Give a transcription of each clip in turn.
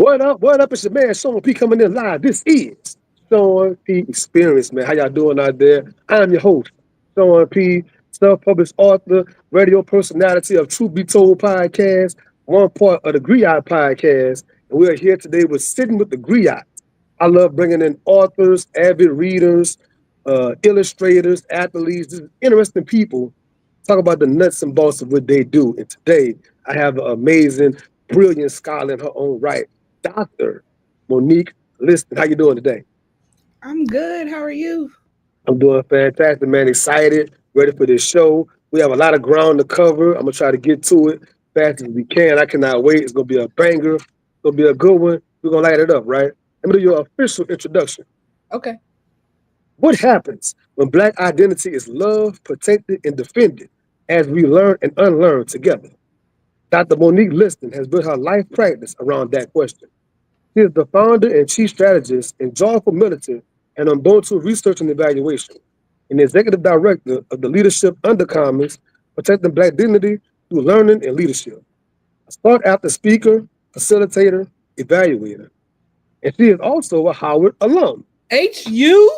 What up? What up? It's your man Sean P coming in live. This is Sean P Experience, man. How y'all doing out there? I'm your host, Sean P, self-published author, radio personality of Truth Be Told podcast, one part of the Griot podcast. And we are here today with Sitting with the Griot. I love bringing in authors, avid readers, illustrators, athletes, just interesting people. Talk about the nuts and bolts of what they do. And today, I have an amazing, brilliant scholar in her own right, Dr. Monique Liston. How you doing today? I'm good. How are you? I'm doing fantastic, man. Excited, ready for this show. We have a lot of ground to cover. I'm gonna try to get to it fast as we can. I cannot wait. It's gonna be a banger. It's gonna be a good one. We're gonna light it up, right? Let me do your official introduction. Okay. What happens when Black identity is loved, protected, and defended as we learn and unlearn together? Dr. Monique Liston has built her life practice around that question. She is the founder and chief strategist and joyful militant and UBUNTU Research and Evaluation, and executive director of the leadership Undercommons, protecting Black dignity through learning and leadership. A sought after speaker, facilitator, evaluator, and she is also a Howard alum. HU?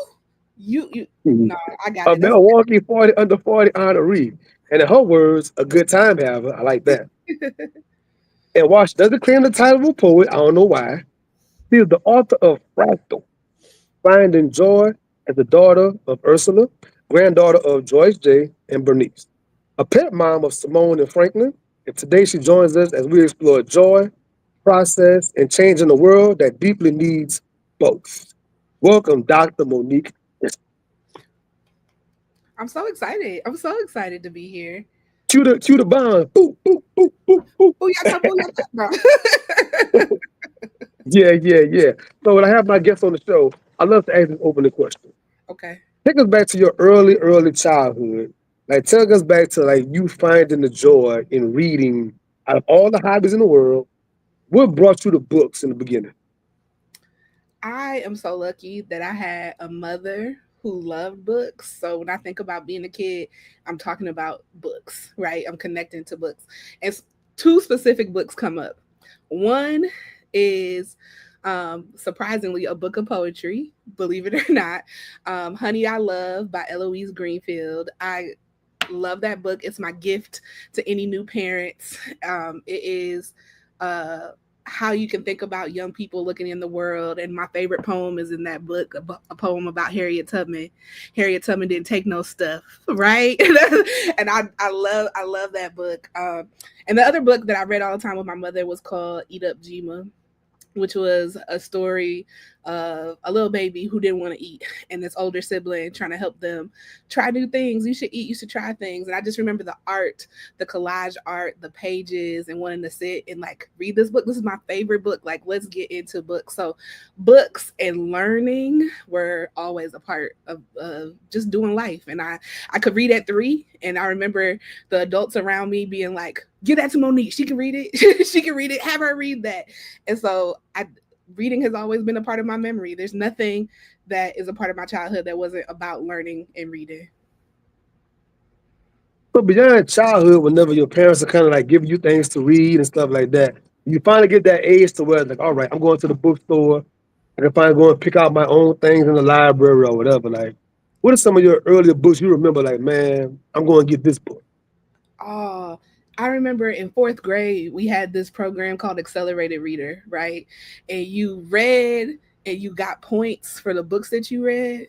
You. No, I got A it. That's Milwaukee 40 under 40 honoree. And in her words, a good time haver. I like that. And while she doesn't claim the title of a poet, I don't know why, she is the author of Fractal, Finding Joy as the daughter of Ursula, granddaughter of Joyce J. and Bernice, a pet mom of Simone and Franklin. And today she joins us as we explore joy, process, and change in a world that deeply needs both. Welcome, Dr. Monique. I'm so excited. I'm so excited to be here. Cue the bond. Boop, boop, boop, boop, boop. Booyaka, booyaka. No. Yeah. So when I have my guests on the show, I love to ask an opening question. Okay. Take us back to your early childhood. Like, take us back to like you finding the joy in reading. Out of all the hobbies in the world, what brought you to books in the beginning? I am so lucky that I had a mother who loved books. So when I think about being a kid, I'm talking about books, right? I'm connecting to books. And two specific books come up. One is surprisingly a book of poetry, believe it or not. Honey I Love by Eloise Greenfield. I love that book. It's my gift to any new parents. It is how you can think about young people looking in the world. And my favorite poem is in that book, a poem about Harriet Tubman. Harriet Tubman didn't take no stuff, right? And I love that book. And the other book that I read all the time with my mother was called Eat Up Jima, which was a story of a little baby who didn't want to eat and this older sibling trying to help them try new things. You should eat, you should try things. And I just remember the art, the collage art, the pages, and wanting to sit and like read this book. This is my favorite book. Like, let's get into books. So books and learning were always a part of just doing life. And I could read at 3, and I remember the adults around me being like, give that to Monique, she can read it. She can read it, have her read that. And so reading has always been a part of my memory. There's nothing that is a part of my childhood that wasn't about learning and reading. So beyond childhood, whenever your parents are kind of like giving you things to read and stuff like that, you finally get that age to where it's like, all right, I'm going to the bookstore. I can finally go and pick out my own things in the library or whatever. Like, what are some of your earlier books you remember? Like, man, I'm going to get this book. Oh, I remember in 4th grade, we had this program called Accelerated Reader, right? And you read and you got points for the books that you read.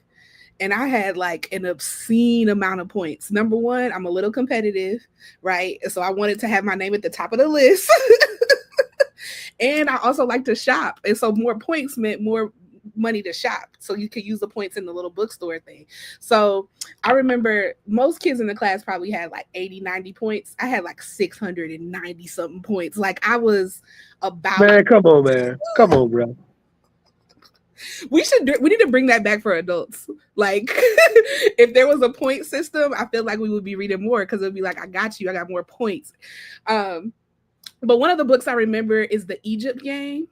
And I had like an obscene amount of points. Number one, I'm a little competitive, right? So I wanted to have my name at the top of the list. And I also like to shop. And so more points meant more money to shop. So you could use the points in the little bookstore thing. So I remember most kids in the class probably had like 80, 90 points. I had like 690 something points. Like I was about. Man, come on, man. Come on, bro. We need to bring that back for adults. Like if there was a point system, I feel like we would be reading more because it would be like, I got you, I got more points. But one of the books I remember is The Egypt Game.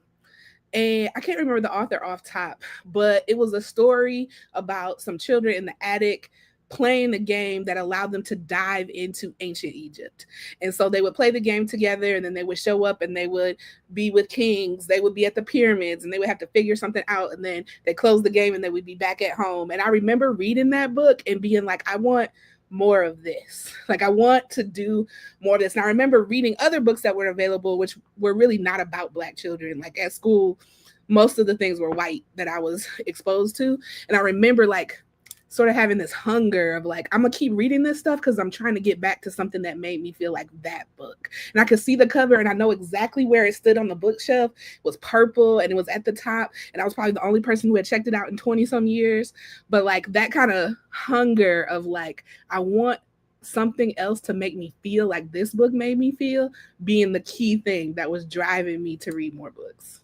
And I can't remember the author off top, but it was a story about some children in the attic playing a game that allowed them to dive into ancient Egypt. And so they would play the game together, and then they would show up and they would be with kings. They would be at the pyramids and they would have to figure something out. And then they close the game and they would be back at home. And I remember reading that book and being like, I want more of this. Like, I want to do more of this. And I remember reading other books that were available, which were really not about Black children. Like at school, most of the things were white that I was exposed to. And I remember like sort of having this hunger of like, I'm gonna keep reading this stuff because I'm trying to get back to something that made me feel like that book. And I could see the cover and I know exactly where it stood on the bookshelf. It was purple and it was at the top. And I was probably the only person who had checked it out in 20 some years. But like that kind of hunger of like, I want something else to make me feel like this book made me feel, being the key thing that was driving me to read more books.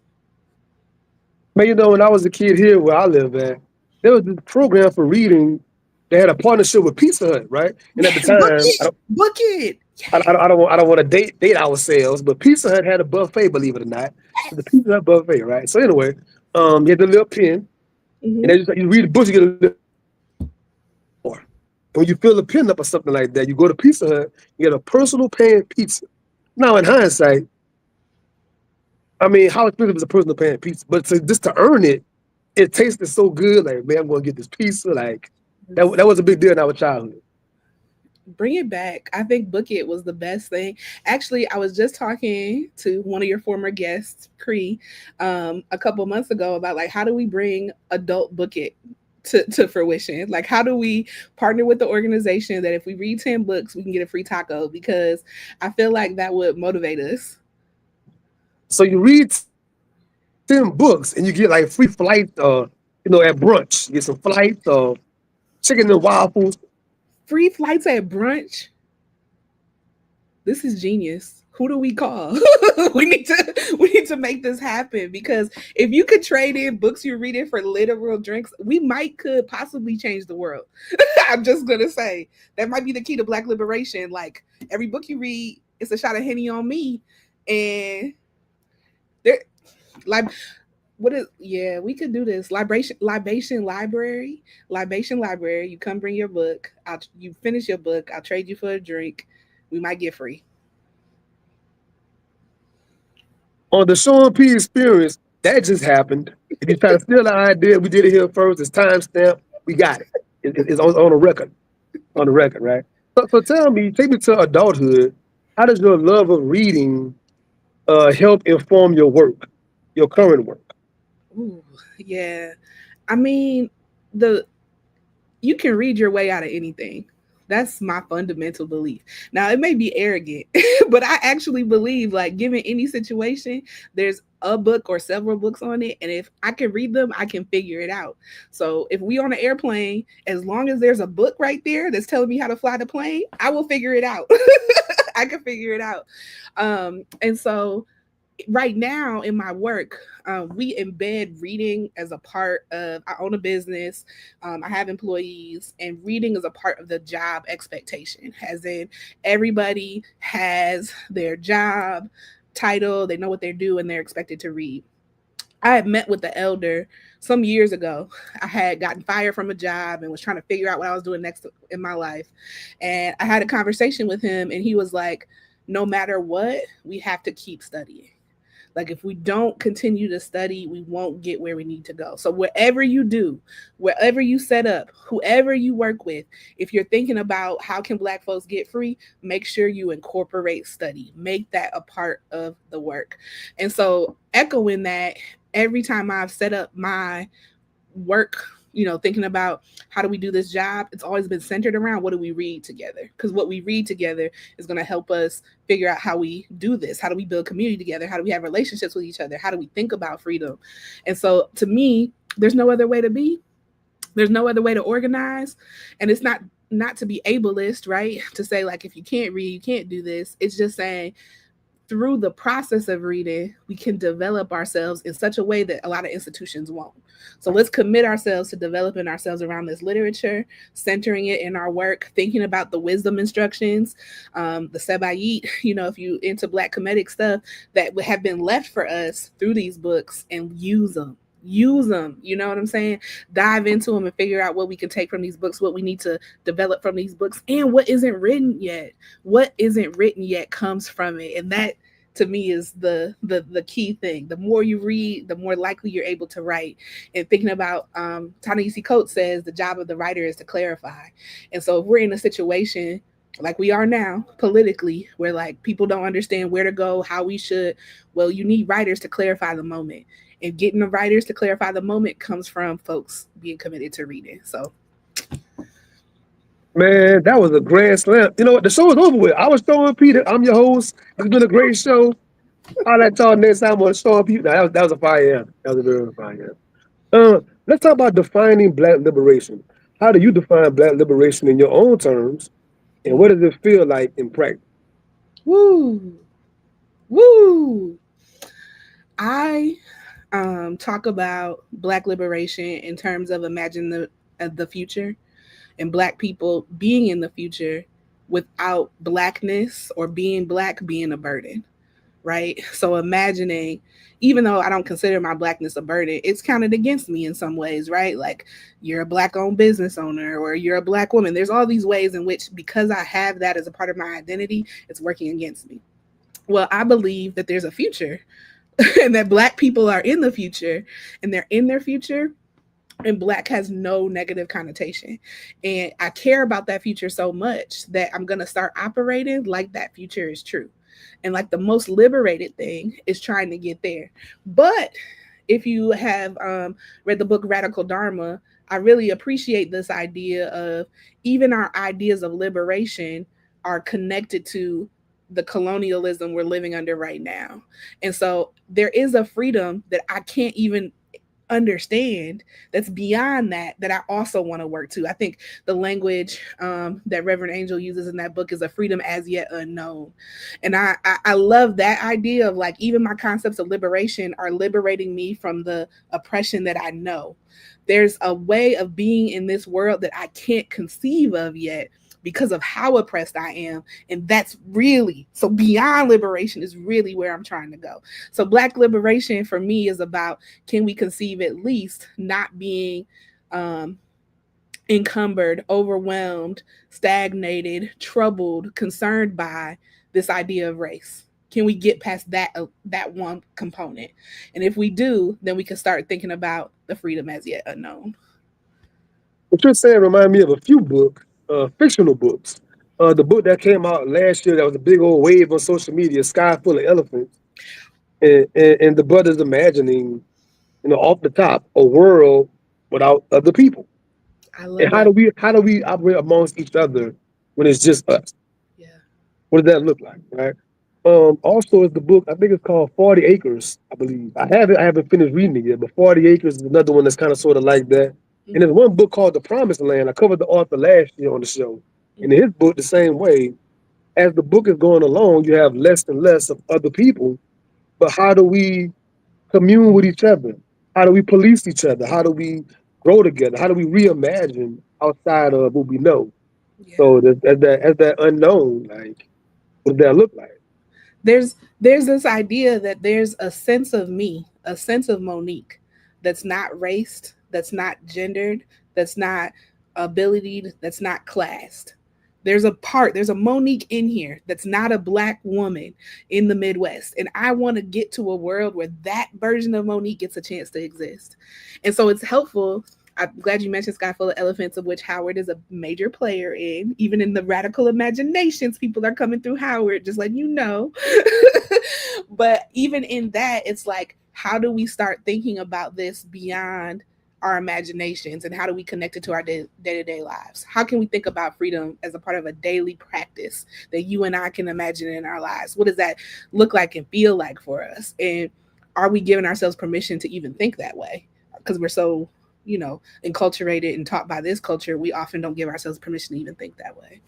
Man, when I was a kid here where I live at, there was this program for reading. They had a partnership with Pizza Hut, right? And at the Yes, book time, it, book it. I don't want to date ourselves, but Pizza Hut had a buffet, believe it or not. The Pizza Hut buffet, right? So anyway, you had the little pen, and Mm-hmm. they just, you read the book, you get a little more. And when you fill the pen up or something like that, you go to Pizza Hut, you get a personal pan pizza. Now, in hindsight, I mean, how expensive is a personal pan pizza? But just to earn it, it tasted so good. Like, man, I'm going to get this pizza. Like, that was a big deal in our childhood. Bring it back. I think Book It was the best thing. Actually, I was just talking to one of your former guests, Cree, a couple months ago about like how do we bring adult Book It to fruition? Like how do we partner with the organization that if we read 10 books, we can get a free taco? Because I feel like that would motivate us. So you read 10 books and you get like free flight, at brunch. You get some flights, chicken and waffles. Free flights at brunch. This is genius. Who do we call? we need to make this happen, because if you could trade in books you're reading for literal drinks, we might could possibly change the world. I'm just gonna say that might be the key to Black liberation. Like every book you read, it's a shot of Henny on me, and there, like, what is? Yeah, we could do this. Libation library. You come bring your book. You finish your book. I'll trade you for a drink. We might get free. On the Sean P experience, that just happened. If you try to steal the idea, we did it here first. It's timestamp. We got it. It's on the record. On the record, right? So tell me, take me to adulthood. How does your love of reading help inform your work, your current work? Ooh, yeah. I mean, the you can read your way out of anything. That's my fundamental belief. Now, it may be arrogant, but I actually believe, like, given any situation, there's a book or several books on it. And if I can read them, I can figure it out. So if we on an airplane, as long as there's a book right there that's telling me how to fly the plane, I will figure it out. I can figure it out. And so right now in my work, we embed reading as a part of. I own a business. I have employees, and reading is a part of the job expectation. As in, everybody has their job title, they know what they're doing, they're expected to read. I had met with the elder some years ago. I had gotten fired from a job and was trying to figure out what I was doing next in my life. And I had a conversation with him, and he was like, no matter what, we have to keep studying. Like if we don't continue to study, we won't get where we need to go. So wherever you do, wherever you set up, whoever you work with, if you're thinking about how can Black folks get free, make sure you incorporate study. Make that a part of the work. And so echoing that, every time I've set up my work, thinking about how do we do this job, it's always been centered around what do we read together? Because what we read together is going to help us figure out how we do this. How do we build community together? How do we have relationships with each other? How do we think about freedom? And so to me, there's no other way to be. There's no other way to organize. And it's not to be ableist, right? To say like, if you can't read, you can't do this. It's just saying, through the process of reading, we can develop ourselves in such a way that a lot of institutions won't. So let's commit ourselves to developing ourselves around this literature, centering it in our work, thinking about the wisdom instructions, the Sebayit, if you into Black comedic stuff that have been left for us through these books, and use them. use them. You know what I'm saying? Dive into them and figure out what we can take from these books, what we need to develop from these books, and what isn't written yet. What isn't written yet comes from it, and that to me is the key thing. The more you read, the more likely you're able to write. And thinking about Ta-Nehisi Coates says the job of the writer is to clarify. And so if we're in a situation like we are now politically, where like people don't understand where to go, how we should, well, you need writers to clarify the moment. And getting the writers to clarify the moment comes from folks being committed to reading. So Man, that was a grand slam. You know what? The show is over with. I was Sean Peter. I'm your host. It's been a great show. I'll let y'all next time on Sean Peter. That was a fire answer. That was a very fire answer. Let's talk about defining Black liberation. How do you define Black liberation in your own terms, and what does it feel like in practice? woo, woo. I talk about Black liberation in terms of imagine the future and Black people being in the future without Blackness or being Black being a burden, right? So imagining, even though I don't consider my Blackness a burden, it's counted against me in some ways, right? Like you're a Black owned business owner or you're a Black woman. There's all these ways in which, because I have that as a part of my identity, it's working against me. Well, I believe that there's a future and that Black people are in the future and they're in their future, and Black has no negative connotation. And I care about that future so much that I'm going to start operating like that future is true. And like the most liberated thing is trying to get there. But if you have read the book Radical Dharma, I really appreciate this idea of even our ideas of liberation are connected to the colonialism we're living under right now. And so there is a freedom that I can't even understand that's beyond that I also want to work to. I think the language that Reverend Angel uses in that book is a freedom as yet unknown. And I love that idea of like even my concepts of liberation are liberating me from the oppression that I know. There's a way of being in this world that I can't conceive of yet because of how oppressed I am. And that's really, so beyond liberation is really where I'm trying to go. So Black liberation for me is about, can we conceive at least not being encumbered, overwhelmed, stagnated, troubled, concerned by this idea of race? Can we get past that one component? And if we do, then we can start thinking about the freedom as yet unknown. What you're saying remind me of a few books, fictional books. The book that came out last year that was a big old wave on social media, Sky Full of Elephants, and the brothers imagining, off the top, a world without other people. I And love that. how do we operate amongst each other when it's just us? Yeah. What does that look like, right? Also, is the book I think it's called 40 Acres, I believe. I haven't finished reading it yet, but 40 Acres is another one that's kind of sort of like that. And there's one book called The Promised Land. I covered the author last year on the show. And in his book, the same way, as the book is going along, you have less and less of other people. But how do we commune with each other? How do we police each other? How do we grow together? How do we reimagine outside of what we know? Yeah. So as that unknown, like, what does that look like? There's this idea that there's a sense of me, a sense of Monique that's not raced, that's not gendered, that's not ability, that's not classed. There's a Monique in here that's not a Black woman in the Midwest. And I want to get to a world where that version of Monique gets a chance to exist. And so it's helpful. I'm glad you mentioned Sky Full of Elephants, of which Howard is a major player in. Even in the radical imaginations, people are coming through Howard, just letting you know. But even in that, it's like, how do we start thinking about this beyond our imaginations, and how do we connect it to our day-to-day lives? How can we think about freedom as a part of a daily practice that you and I can imagine in our lives? What does that look like and feel like for us? And are we giving ourselves permission to even think that way? Because we're so, enculturated and taught by this culture, we often don't give ourselves permission to even think that way.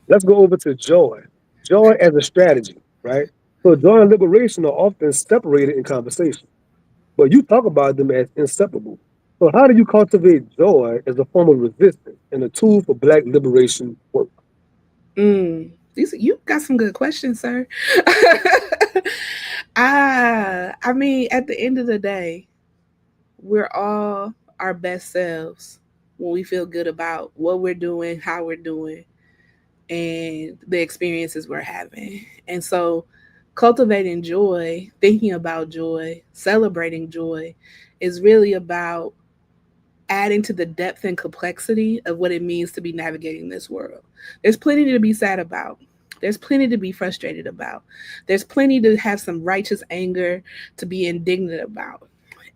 Let's go over to joy. Joy as a strategy, right? So joy and liberation are often separated in conversation, but you talk about them as inseparable. So how do you cultivate joy as a form of resistance and a tool for Black liberation work? You got some good questions, sir. I I mean, at the end of the day, we're all our best selves when we feel good about what we're doing, how we're doing, and the experiences we're having. And so, cultivating joy, thinking about joy, celebrating joy is really about adding to the depth and complexity of what it means to be navigating this world. There's plenty to be sad about. There's plenty to be frustrated about. There's plenty to have some righteous anger to be indignant about.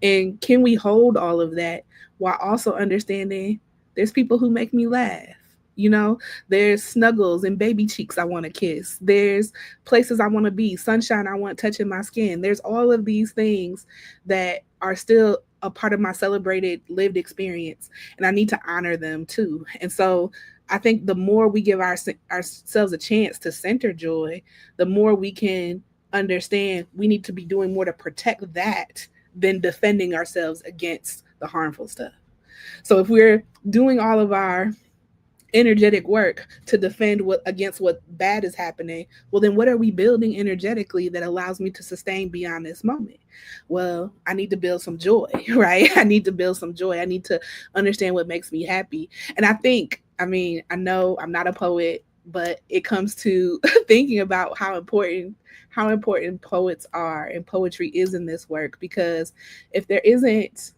And can we hold all of that while also understanding there's people who make me laugh? You know, there's snuggles and baby cheeks I want to kiss. There's places I want to be, sunshine I want touching my skin. There's all of these things that are still a part of my celebrated lived experience. And I need to honor them too. And so I think the more we give ourselves a chance to center joy, the more we can understand we need to be doing more to protect that than defending ourselves against the harmful stuff. So if we're doing all of our energetic work to defend what against what bad is happening, well then what are we building energetically that allows me to sustain beyond this moment? Well, I need to build some joy, right? I need to build some joy. I need to understand what makes me happy. And I think, I mean, I know I'm not a poet, but it comes to thinking about how important poets are and poetry is in this work, because if there isn't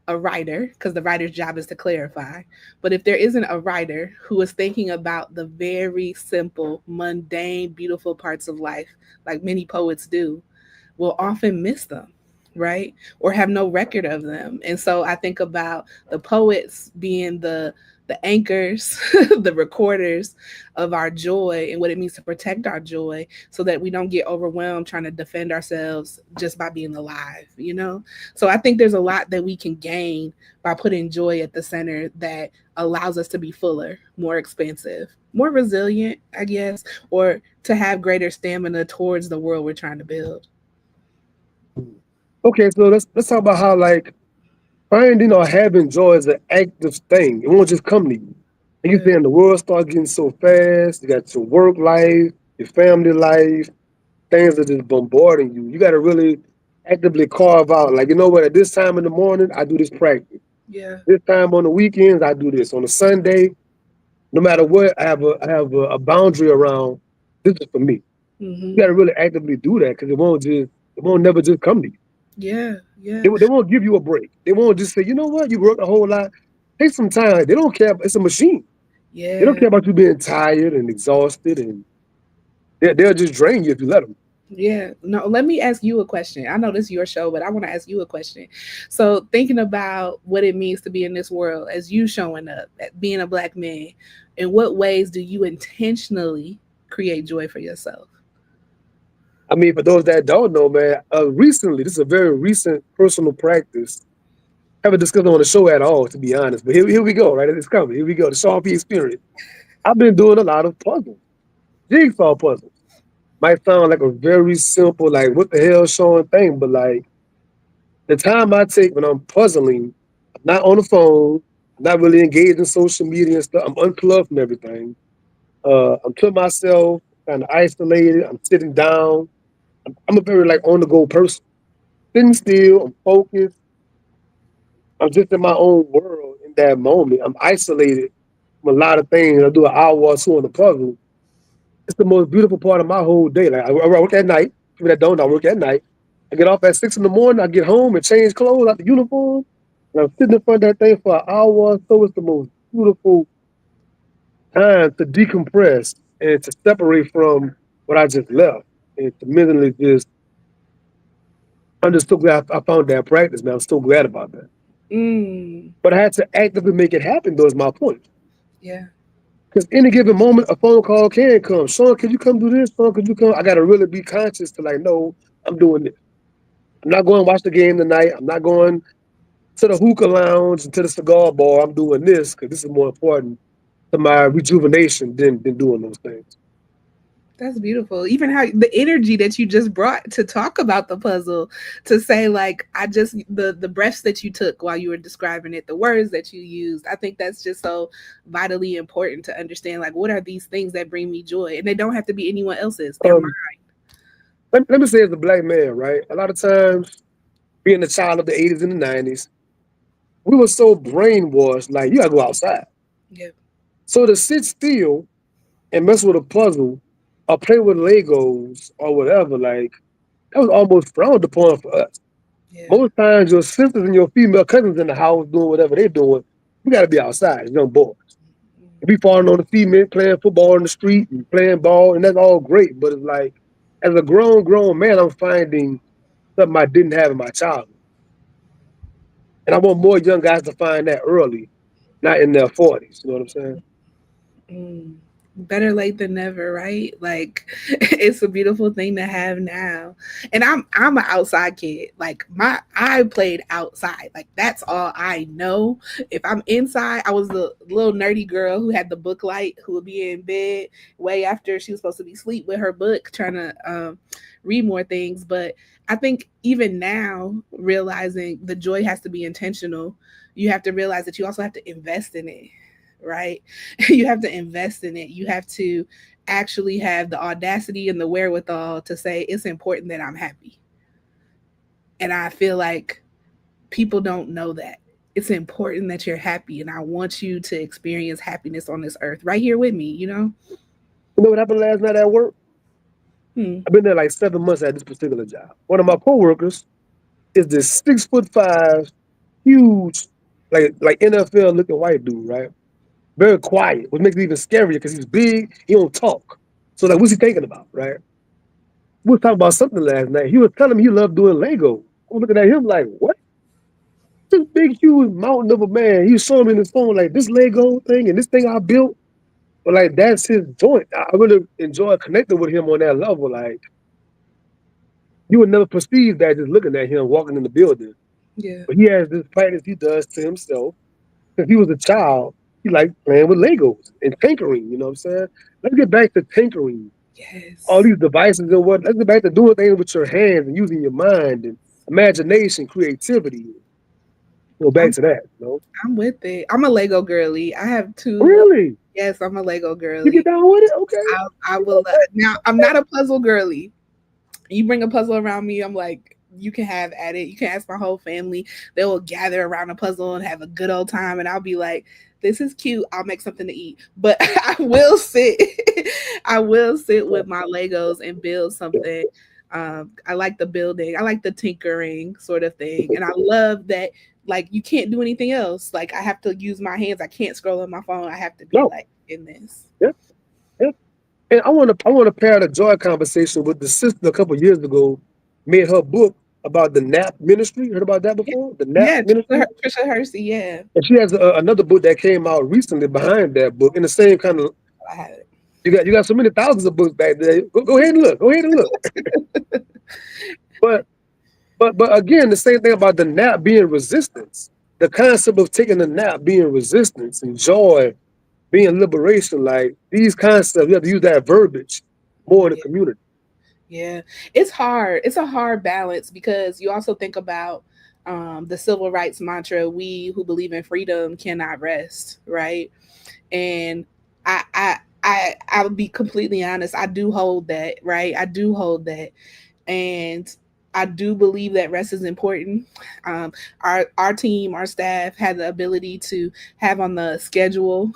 a writer, because the writer's job is to clarify, but if there isn't a writer who is thinking about the very simple, mundane, beautiful parts of life, like many poets do, will often miss them, right? Or have no record of them. And so I think about the poets being the anchors, the recorders of our joy and what it means to protect our joy so that we don't get overwhelmed trying to defend ourselves just by being alive, you know? So I think there's a lot that we can gain by putting joy at the center that allows us to be fuller, more expansive, more resilient, I guess, or to have greater stamina towards the world we're trying to build. Okay, so let's talk about how like finding or having joy is an active thing. It won't just come to you. And you Yeah. saying the world starts getting so fast. You got your work life, your family life, things are just bombarding you. You got to really actively carve out. Like you know what? At this time in the morning, I do this practice. Yeah. This time on the weekends, I do this. On a Sunday, no matter what, I have a boundary around. This is for me. Hmm. You got to really actively do that because it won't never just come to you. Yeah. Yeah. They won't give you a break. They won't just say, you know what, you worked a whole lot. Take some time. Like, they don't care. It's a machine. They don't Yeah. care about you being tired and exhausted, and they'll just drain you if you let them. Yeah. No, let me ask you a question. I know this is your show, but I want to ask you a question. So, thinking about what it means to be in this world as you showing up, being a black man, in what ways do you intentionally create joy for yourself? I mean, for those that don't know, man, recently, this is a very recent personal practice. Haven't discussed it on the show at all, to be honest. But here we go, right? It's coming. Here we go. The Sean P experience. I've been doing a lot of puzzles, jigsaw puzzles. Might sound like a very simple, like, what the hell, Sean thing, but like, the time I take when I'm puzzling, I'm not on the phone, I'm not really engaged in social media and stuff. I'm unplugged from everything. I'm to myself, kind of isolated. I'm sitting down. I'm a very like on the go person. Sitting still, I'm focused. I'm just in my own world in that moment. I'm isolated from a lot of things. I do an hour or two on the puzzle. It's the most beautiful part of my whole day. Like I work at night. People that don't, I work at night. I get off at 6 in the morning. I get home and change clothes out the uniform. And I'm sitting in front of that thing for an hour or so. It's the most beautiful time to decompress and to separate from what I just left and to mentally just. I'm just so glad I found that practice, man. I'm so glad about that. Mm, But I had to actively make it happen, though, is my point. yeah. Because any given moment, a phone call can come. Sean, could you come do this? Sean, could you come? I got to really be conscious to like, no, I'm doing this. I'm not going to watch the game tonight. I'm not going to the hookah lounge and to the cigar bar. I'm doing this because this is more important to my rejuvenation than doing those things. That's beautiful. Even how the energy that you just brought to talk about the puzzle, to say like I just the breaths that you took while you were describing it, the words that you used. I think that's just so vitally important to understand like what are these things that bring me joy? And they don't have to be anyone else's. They're mine. Um, let me say as a black man, right? A lot of times, being a child of the 80s and the 90s, we were so brainwashed, like, you gotta go outside. Yeah. So to sit still and mess with a puzzle or play with Legos or whatever, like, that was almost frowned upon for us. Yeah. Most times, your sisters and your female cousins in the house doing whatever they're doing, we gotta be outside, young boys. We falling on the female playing football in the street and playing ball, and that's all great. But it's like, as a grown man, I'm finding something I didn't have in my childhood. And I want more young guys to find that early, not in their 40s. You know what I'm saying? Mm. Better late than never, right? Like it's a beautiful thing to have now. And I'm an outside kid. Like my I played outside. Like that's all I know. If I'm inside, I was the little nerdy girl who had the book light, who would be in bed way after she was supposed to be asleep with her book trying to read more things. But I think even now, realizing the joy has to be intentional, you have to realize that you also have to invest in it, right? You have to invest in it. You have to actually have the audacity and the wherewithal to say it's important that I'm happy. And I feel like people don't know that. It's important that you're happy, and I want you to experience happiness on this earth right here with me, you know? You know what happened last night at work? Hmm. I've been there like 7 months at this particular job. One of my coworkers is this 6'5", huge, like NFL looking white dude, right? Very quiet, which makes it even scarier because he's big. He don't talk. So like, what's he thinking about, right? We was talking about something last night. He was telling me he loved doing Lego. I was looking at him like, what? This big, huge mountain of a man. He was showing me in his phone like this Lego thing and this thing I built. But like that's his joint. I really enjoy connecting with him on that level. Like you would never perceive that just looking at him walking in the building. Yeah. But he has this practice he does to himself. Since he was a child, he liked playing with Legos and tinkering. You know what I'm saying? Let's get back to tinkering. All Yes. these devices and what. Let's get back to doing things with your hands and using your mind and imagination, creativity. Go back I'm to that. You know? I'm with it. I'm a Lego girly. I have two. Really? Yes, I'm a Lego You get girly. down with it? Okay. I will. Now, I'm not a puzzle girly. You bring a puzzle around me, I'm like, you can have at it. You can ask my whole family. They will gather around a puzzle and have a good old time. And I'll be like, this is cute. I'll make something to eat. But I will sit. I will sit with my Legos and build something. I like the building. I like the tinkering sort of thing. And I love that, like, you can't do anything else. Like, I have to use my hands. I can't scroll on my phone. I have to be No. like in this. Yeah. Yeah. And I want to pair the joy conversation with the sister a couple years ago made her book about the NAP ministry. Heard about that Yeah. before? The NAP Yeah. ministry. Trisha Hersey. Yeah. And she has another book that came out recently behind that book in the same kind of. I have it. You got so many thousands of books back there. Go ahead and look. Go ahead and look. But but again, the same thing about the nap being resistance. The concept of taking a nap being resistance and joy being liberation. Like these concepts, you have to use that verbiage more in the Yeah. community. Yeah, it's hard. It's a hard balance because you also think about the civil rights mantra: "We who believe in freedom cannot rest." Right, and I'll be completely honest. I do hold that. Right, I do hold that, and I do believe that rest is important. Our team, our staff, had the ability to have on the schedule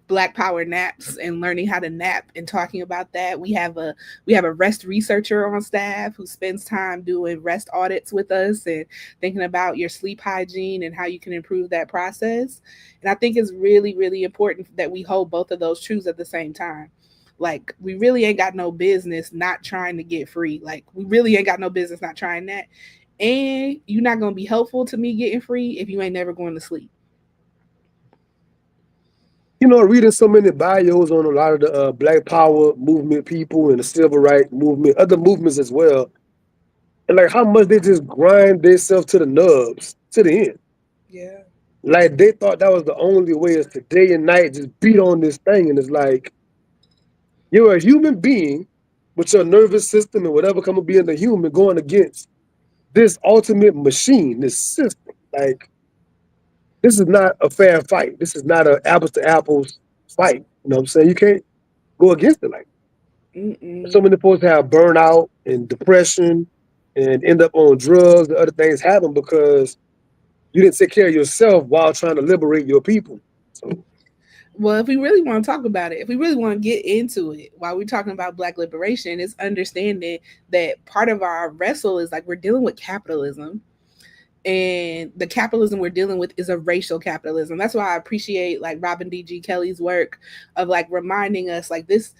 Black Power naps and learning how to nap and talking about that. We have a rest researcher on staff who spends time doing rest audits with us and thinking about your sleep hygiene and how you can improve that process. And I think it's really, really important that we hold both of those truths at the same time. Like we really ain't got no business not trying to get free. Like we really ain't got no business not trying that. And you're not gonna be helpful to me getting free if you ain't never going to sleep. Reading so many bios on a lot of the Black Power movement people and the Civil Rights movement, other movements as well, and like how much they just grind themselves to the nubs to the end. Yeah. Like they thought that was the only way is to day and night just beat on this thing, and it's like you're a human being with your nervous system and whatever come to being the human going against this ultimate machine, this system. Like this is not a fair fight. This is not an apples to apples fight. You know what I'm saying? You can't go against it like that. So Mm-mm. many folks have burnout and depression and end up on drugs and other things happen because you didn't take care of yourself while trying to liberate your people. So Well, if we really want to talk about it, if we really want to get into it while we're talking about Black liberation, it's understanding that part of our wrestle is like we're dealing with capitalism, and the capitalism we're dealing with is a racial capitalism. That's why I appreciate like Robin D.G. Kelly's work of like reminding us like this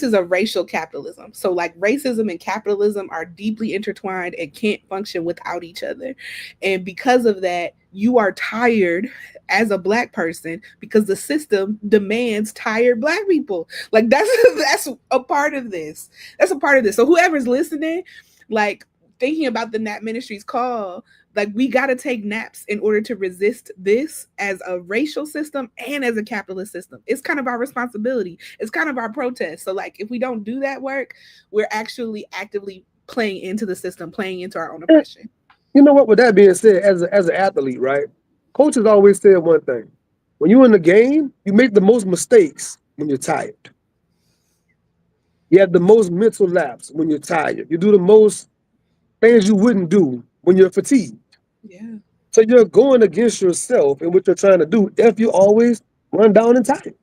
is a racial capitalism. So like racism and capitalism are deeply intertwined and can't function without each other. And because of that, you are tired as a Black person because the system demands tired Black people. Like that's a part of this. That's a part of this. So whoever's listening, like thinking about the Nap Ministries call, like we got to take naps in order to resist this as a racial system and as a capitalist system. It's kind of our responsibility. It's kind of our protest. So like if we don't do that work, we're actually actively playing into the system, playing into our own eh, oppression. you know what? With that being said, as an athlete, right? Coaches always said one thing: when you're in the game, you make the most mistakes when you're tired. You have the most mental lapse when you're tired. You do the most things you wouldn't do when you're fatigued. Yeah. So you're going against yourself and what you're trying to do if you always run down and tired.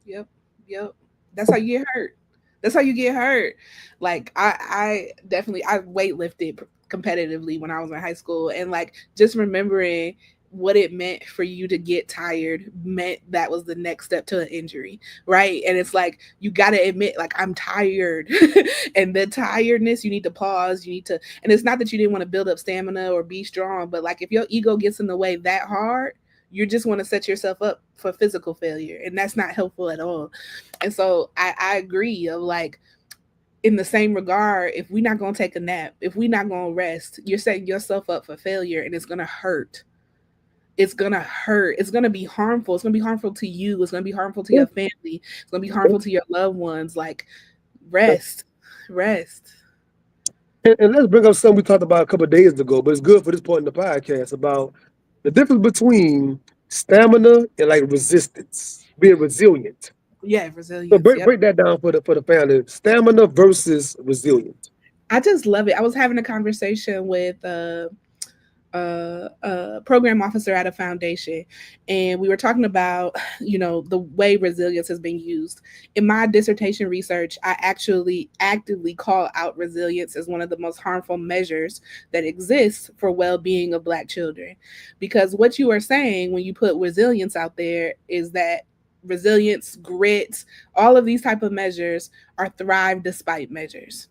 Yep. Yep. That's how you get hurt. That's how you get hurt. Like I definitely I weightlifted competitively when I was in high school, and like just remembering what it meant for you to get tired meant that was the next step to an injury, right? And it's like you got to admit like I'm tired. And the tiredness, you need to pause, you need to, and it's not that you didn't want to build up stamina or be strong, but like if your ego gets in the way that hard, you just want to set yourself up for physical failure, and that's not helpful at all. And so I agree of like in the same regard, if we're not going to take a nap, if we're not going to rest, you're setting yourself up for failure, and it's going to hurt. It's going to hurt. It's going to be harmful. It's going to be harmful to you. It's going to be harmful to your family. It's going to be harmful to your loved ones. Like rest, rest. And let's bring up something we talked about a couple of days ago, but it's good for this point in the podcast about the difference between stamina and like resistance, being resilient. Yeah, So resilience. break Yep. break that down for the family. Stamina versus resilience. I just love it. I was having a conversation with program officer at a foundation, and we were talking about the way resilience has been used in my dissertation research. I actually actively call out resilience as one of the most harmful measures that exists for well-being of Black children, because what you are saying when you put resilience out there is that resilience, grit, all of these type of measures are thrive despite measures,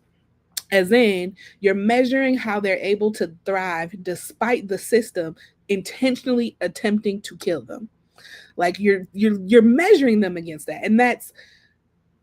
as in you're measuring how they're able to thrive despite the system intentionally attempting to kill them. Like you're measuring them against that, and that's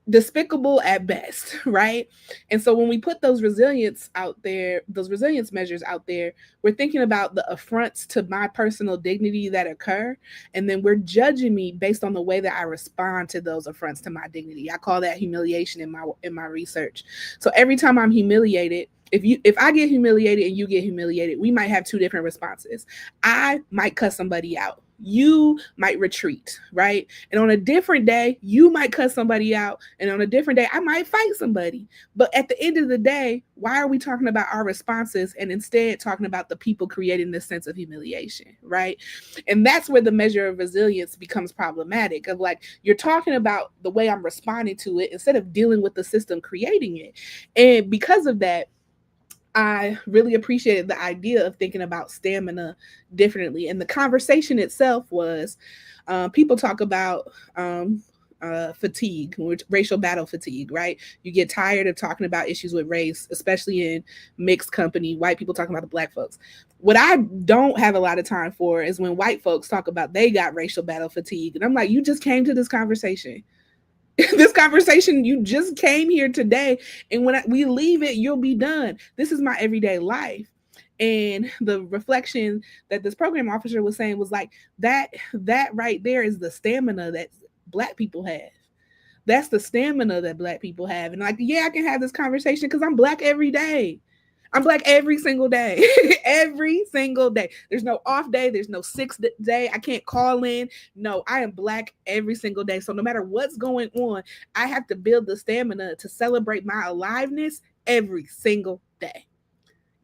despicable at best. Right? And so when we put those resilience out there, those resilience measures out there, we're thinking about the affronts to my personal dignity that occur, and then we're judging me based on the way that I respond to those affronts to my dignity. I call that humiliation in my research. So every time I'm humiliated, if I get humiliated and you get humiliated, we might have two different responses. I might cuss somebody out, you might retreat, right? And on a different day, you might cut somebody out. And on a different day, I might fight somebody. But at the end of the day, why are we talking about our responses and instead talking about the people creating this sense of humiliation, right? And that's where the measure of resilience becomes problematic. Of like, you're talking about the way I'm responding to it instead of dealing with the system creating it. And because of that, I really appreciated the idea of thinking about stamina differently. And the conversation itself was people talk about fatigue, racial battle fatigue, right? You get tired of talking about issues with race, especially in mixed company, white people talking about the Black folks. What I don't have a lot of time for is when white folks talk about they got racial battle fatigue. And I'm like, you just came to this conversation. This conversation, you just came here today, and when we leave it, you'll be done. This is my everyday life. And the reflection that this program officer was saying was like, that right there is the stamina that Black people have. That's the stamina that Black people have. And like, yeah, I can have this conversation because I'm Black every day. I'm black every single day. Every single day. There's no off day. There's no sixth day. I can't call in. No, I am black every single day. So no matter what's going on, I have to build the stamina to celebrate my aliveness every single day.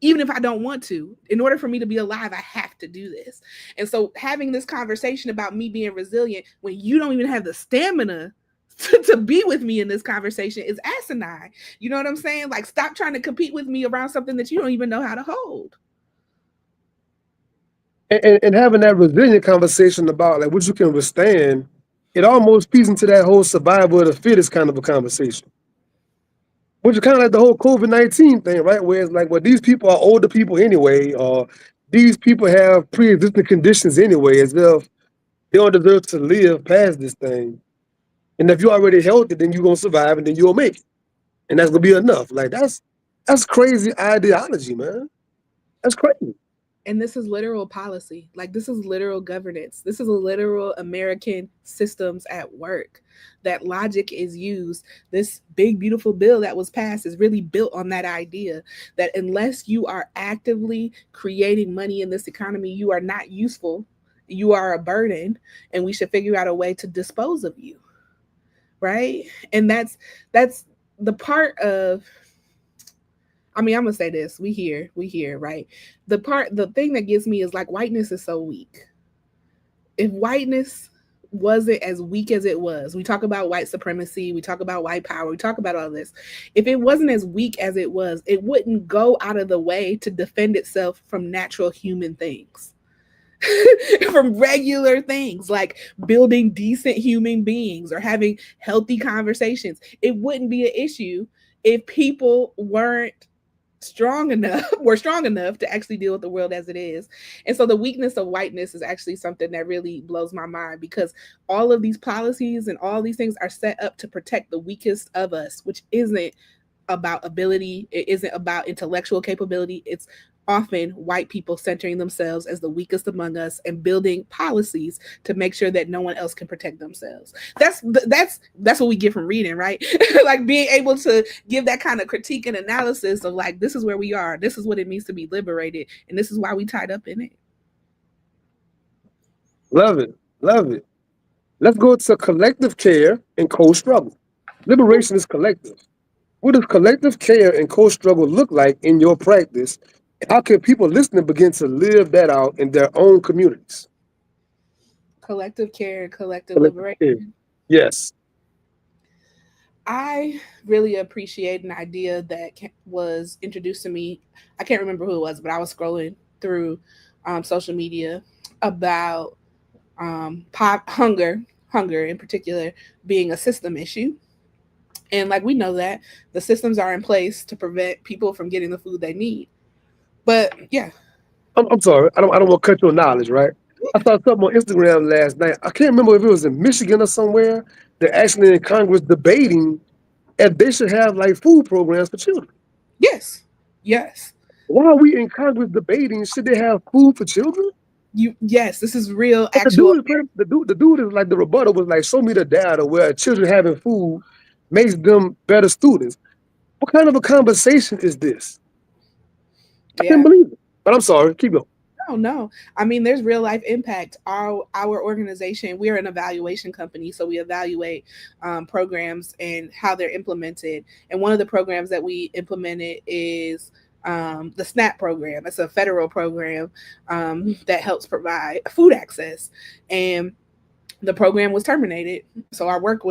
Even if I don't want to, in order for me to be alive, I have to do this. And so having this conversation about me being resilient when you don't even have the stamina to be with me in this conversation is asinine. You know what I'm saying? Like, stop trying to compete with me around something that you don't even know how to hold. And having that resilient conversation about like what you can withstand, it almost feeds into that whole survival of the fittest kind of a conversation. Which is kind of like the whole COVID-19 thing, right? Where it's like, well, these people are older people anyway, or these people have pre-existing conditions anyway, as if they don't deserve to live past this thing. And if you're already healthy, then you're gonna survive and then you'll make it. And that's gonna be enough. Like that's crazy ideology, man. That's crazy. And this is literal policy. Like, this is literal governance. This is a literal American systems at work. That logic is used. This big beautiful bill that was passed is really built on that idea that unless you are actively creating money in this economy, you are not useful. You are a burden, and we should figure out a way to dispose of you. Right? And that's the part of, I mean, I'm gonna say this. We here, right? The thing that gets me is like, whiteness is so weak. If whiteness wasn't as weak as it was, we talk about white supremacy, we talk about white power, we talk about all this. If it wasn't as weak as it was, it wouldn't go out of the way to defend itself from natural human things. From regular things like building decent human beings or having healthy conversations. It wouldn't be an issue if people were strong enough to actually deal with the world as it is. And so the weakness of whiteness is actually something that really blows my mind, because all of these policies and all these things are set up to protect the weakest of us, which isn't about ability, it isn't about intellectual capability. It's often white people centering themselves as the weakest among us and building policies to make sure that no one else can protect themselves. That's what we get from reading, right? Like, being able to give that kind of critique and analysis of like, this is where we are, this is what it means to be liberated, and this is why we tied up in it. Love it. Love it. Let's go to collective care and co-struggle. Liberation is collective. What does collective care and co-struggle look like in your practice? How can people listening begin to live that out in their own communities? Collective care and collective Collective care. liberation. Yes. I really appreciate an idea that was introduced to me. I can't remember who it was, but I was scrolling through social media about hunger in particular being a system issue. And like, we know that the systems are in place to prevent people from getting the food they need. But yeah. I'm sorry. I don't want to cut your knowledge, right? I saw something on Instagram last night. I can't remember if it was in Michigan or somewhere. They're actually in Congress debating if they should have like food programs for children. Yes. Yes. Why are we in Congress debating should they have food for children? Yes, this is real But actual. the dude is like the rebuttal was like, show me the data where children having food makes them better students. What kind of a conversation is this? I can't Yeah. believe it. But I'm sorry. Keep going. No, no. I mean, there's real life impact. Our organization, we're an evaluation company, so we evaluate programs and how they're implemented. And one of the programs that we implemented is the SNAP program. It's a federal program that helps provide food access, and the program was terminated, so our work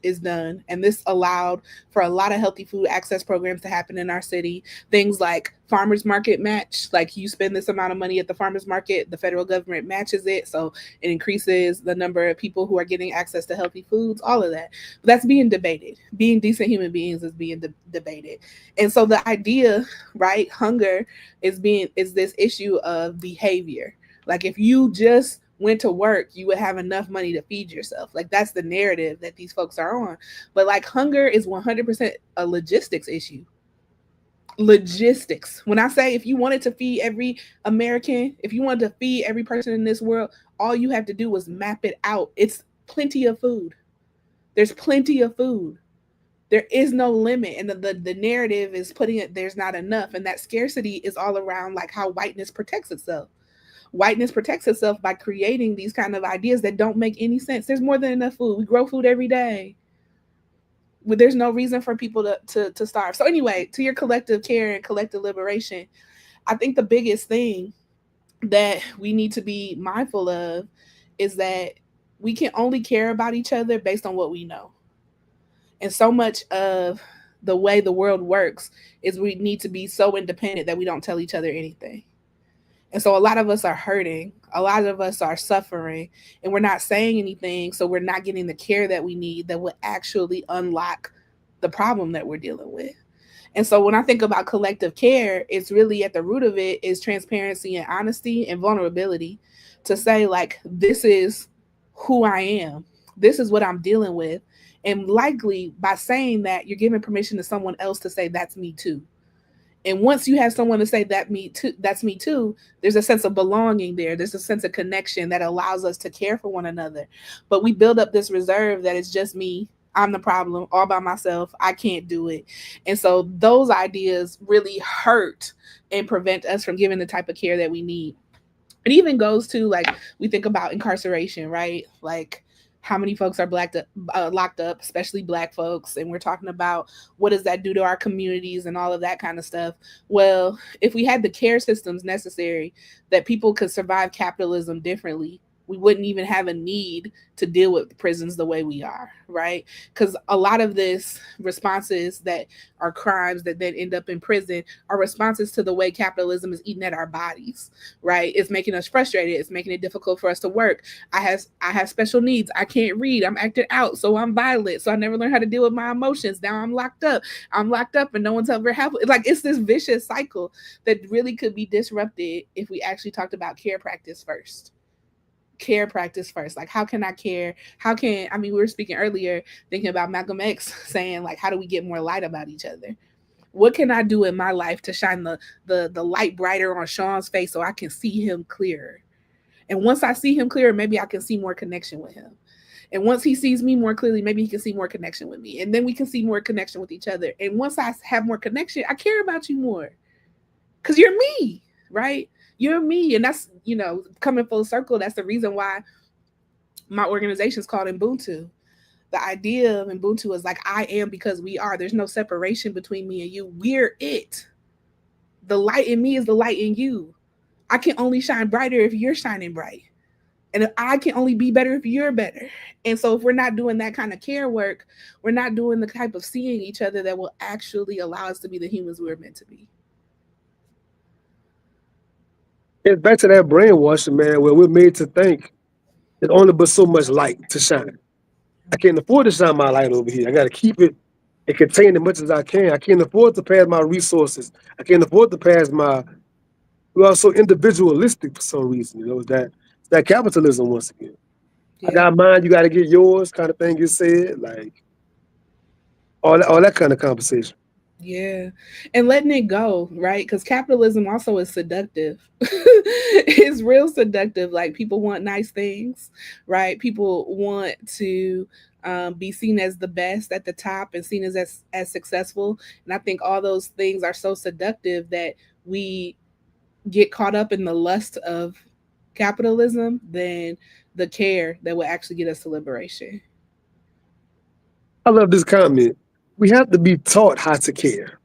is done, and this allowed for a lot of healthy food access programs to happen in our city. Things like farmers market match, like, you spend this amount of money at the farmers market, the federal government matches it, so it increases the number of people who are getting access to healthy foods, all of that. But that's being debated. Being decent human beings is being debated. And so the idea, right, hunger is this issue of behavior. Like, if you just went to work, you would have enough money to feed yourself. Like, that's the narrative that these folks are on. But like, hunger is 100% a logistics issue. Logistics. When I say, if you wanted to feed every American, if you wanted to feed every person in this world, all you have to do was map it out. It's plenty of food. There's plenty of food. There is no limit, and the narrative is putting it, there's not enough, and that scarcity is all around like how whiteness protects itself. Whiteness protects itself by creating these kind of ideas that don't make any sense. There's more than enough food. We grow food every day. There's no reason for people to starve. So anyway, to your collective care and collective liberation, I think the biggest thing that we need to be mindful of is that we can only care about each other based on what we know. And so much of the way the world works is we need to be so independent that we don't tell each other anything. And so a lot of us are hurting, a lot of us are suffering, and we're not saying anything. So we're not getting the care that we need that will actually unlock the problem that we're dealing with. And so when I think about collective care, it's really at the root of it is transparency and honesty and vulnerability to say, like, this is who I am, this is what I'm dealing with. And likely by saying that, you're giving permission to someone else to say, that's me too. And once you have someone to say that me too, that's me too, there's a sense of belonging there. There's a sense of connection that allows us to care for one another. But we build up this reserve that it's just me. I'm the problem all by myself. I can't do it. And so those ideas really hurt and prevent us from giving the type of care that we need. It even goes to, like, we think about incarceration, right? Like, how many folks are locked up, especially Black folks, and we're talking about what does that do to our communities and all of that kind of stuff. Well, if we had the care systems necessary that people could survive capitalism differently, we wouldn't even have a need to deal with prisons the way we are, right? Because a lot of this responses that are crimes that then end up in prison are responses to the way capitalism is eating at our bodies, right? It's making us frustrated. It's making it difficult for us to work. I have special needs. I can't read. I'm acting out, so I'm violent. So I never learned how to deal with my emotions. Now I'm locked up. I'm locked up, and no one's ever helped. Like, it's this vicious cycle that really could be disrupted if we actually talked about care practice first. Care practice first. Like, how can I care? How can, I mean, we were speaking earlier thinking about Malcolm X saying, like, how do we get more light about each other? What can I do in my life to shine the light brighter on Sean's face so I can see him clearer? And once I see him clearer, maybe I can see more connection with him. And once he sees me more clearly, maybe he can see more connection with me. And then we can see more connection with each other. And once I have more connection, I care about you more. Because you're me, right? You're me. And that's, coming full circle. That's the reason why my organization is called Ubuntu. The idea of Ubuntu is like, I am because we are. There's no separation between me and you. We're it. The light in me is the light in you. I can only shine brighter if you're shining bright. And I can only be better if you're better. And so if we're not doing that kind of care work, we're not doing the type of seeing each other that will actually allow us to be the humans we're meant to be. It's back to that brainwashing, man, where we're made to think there's only but so much light to shine. I can't afford to shine my light over here. I got to keep it and contain as much as I can. I can't afford to pass my resources. I can't afford to pass my. We're also individualistic for some reason. It's that capitalism once again. I Yeah. got mine, you got to get yours, kind of thing. You said, like all that kind of conversation. Yeah. And letting it go, right? Because capitalism also is seductive. It's real seductive. Like, people want nice things, right? People want to be seen as the best at the top and seen as successful. And I think all those things are so seductive that we get caught up in the lust of capitalism than the care that will actually get us to liberation. I love this comment. We have to be taught how to care.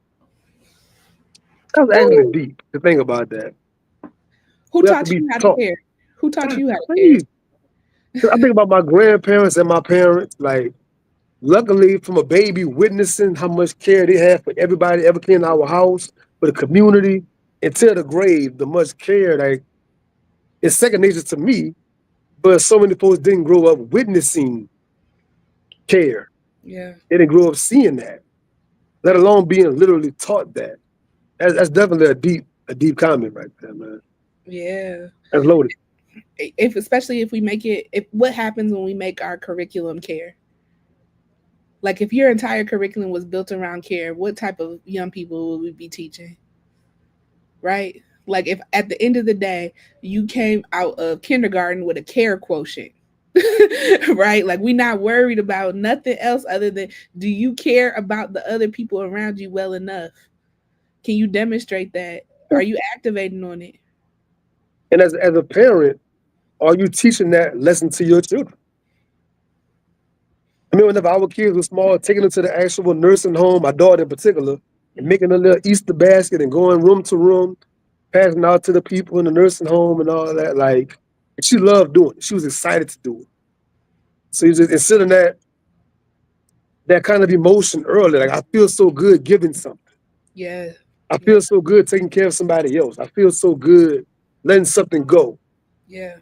That's actually Woo! deep to think about that. Who We have to taught be you how to taught. care? Who taught That's you how to care? crazy. 'Cause I think about my grandparents and my parents. Like, luckily, from a baby, witnessing how much care they have for everybody that ever came to our house, for the community, until the grave, the much care, like, it's second nature to me. But so many folks didn't grow up witnessing care. Yeah. They didn't grow up seeing that, let alone being literally taught that. That's definitely a deep comment right there, man. Yeah. That's loaded. If especially if we make it, if what happens when we make our curriculum care? Like, if your entire curriculum was built around care, what type of young people would we be teaching? Right? Like, if at the end of the day you came out of kindergarten with a care quotient, Right? Like, we're not worried about nothing else other than, do you care about the other people around you well enough? Can you demonstrate that? Are you activating on it? And as a parent, are you teaching that lesson to your children? I mean, whenever our kids were small, taking them to the actual nursing home, my daughter in particular, and making a little Easter basket and going room to room, passing out to the people in the nursing home and all that. Like, she loved doing it. She was excited to do it. So you just instilling that kind of emotion early. Like, I feel so good giving something. Yeah. I Yeah. feel so good taking care of somebody else. I feel so good letting something go. Yeah.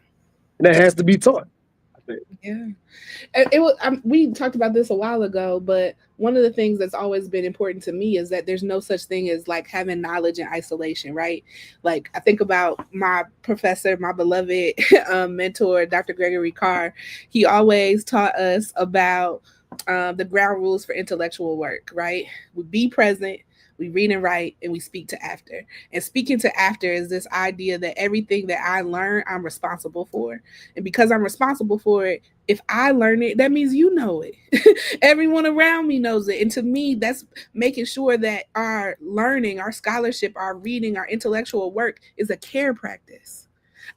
And that has to be taught, I think. Yeah. It was, we talked about this a while ago, but one of the things that's always been important to me is that there's no such thing as like having knowledge in isolation, right? Like, I think about my professor, my beloved mentor, Dr. Gregory Carr. He always taught us about the ground rules for intellectual work, right? We be present, we read and write, and we speak to after. And speaking to after is this idea that everything that I learn, I'm responsible for. And because I'm responsible for it, if I learn it, that means you know it. Everyone around me knows it. And to me, that's making sure that our learning, our scholarship, our reading, our intellectual work is a care practice.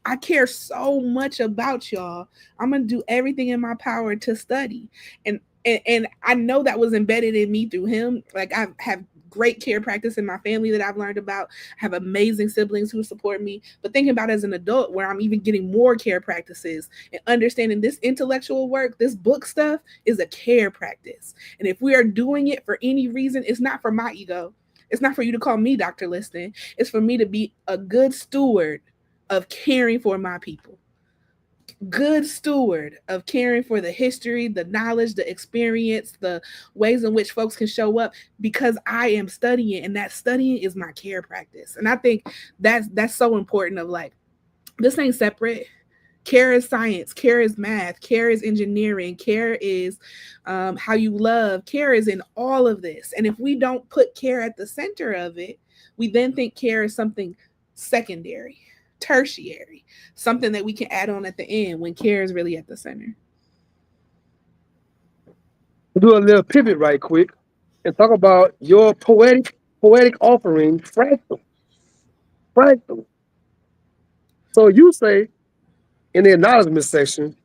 I care so much about y'all. I'm gonna do everything in my power to study. And I know that was embedded in me through him. Like, I have great care practice in my family that I've learned about. I have amazing siblings who support me. But thinking about as an adult, where I'm even getting more care practices and understanding this intellectual work, this book stuff is a care practice. And if we are doing it for any reason, it's not for my ego. It's not for you to call me Dr. Liston. It's for me to be a good steward of caring for my people, good steward of caring for the history, the knowledge, the experience, the ways in which folks can show up, because I am studying, and that studying is my care practice. And I think that's so important, of like, this ain't separate. Care is science, care is math, care is engineering, care is how you love, care is in all of this. And if we don't put care at the center of it, we then think care is something secondary, tertiary, something that we can add on at the end, when care is really at the center. We'll do a little pivot right quick and talk about your poetic offering, Fractal. Fractal. So you say in the acknowledgement section,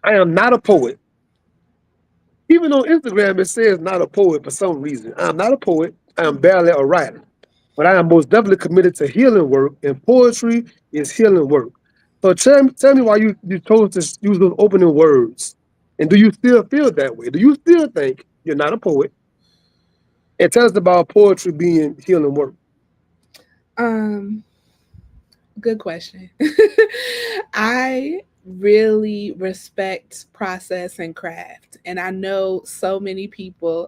I am not a poet. Even on Instagram, it says not a poet for some reason. I'm not a poet. I am barely a writer. But I am most definitely committed to healing work, and poetry is healing work. So tell me why you chose to use those opening words. And do you still feel that way? Do you still think you're not a poet? And tell us about poetry being healing work. Um, Good question. I really respect process and craft. And I know so many people,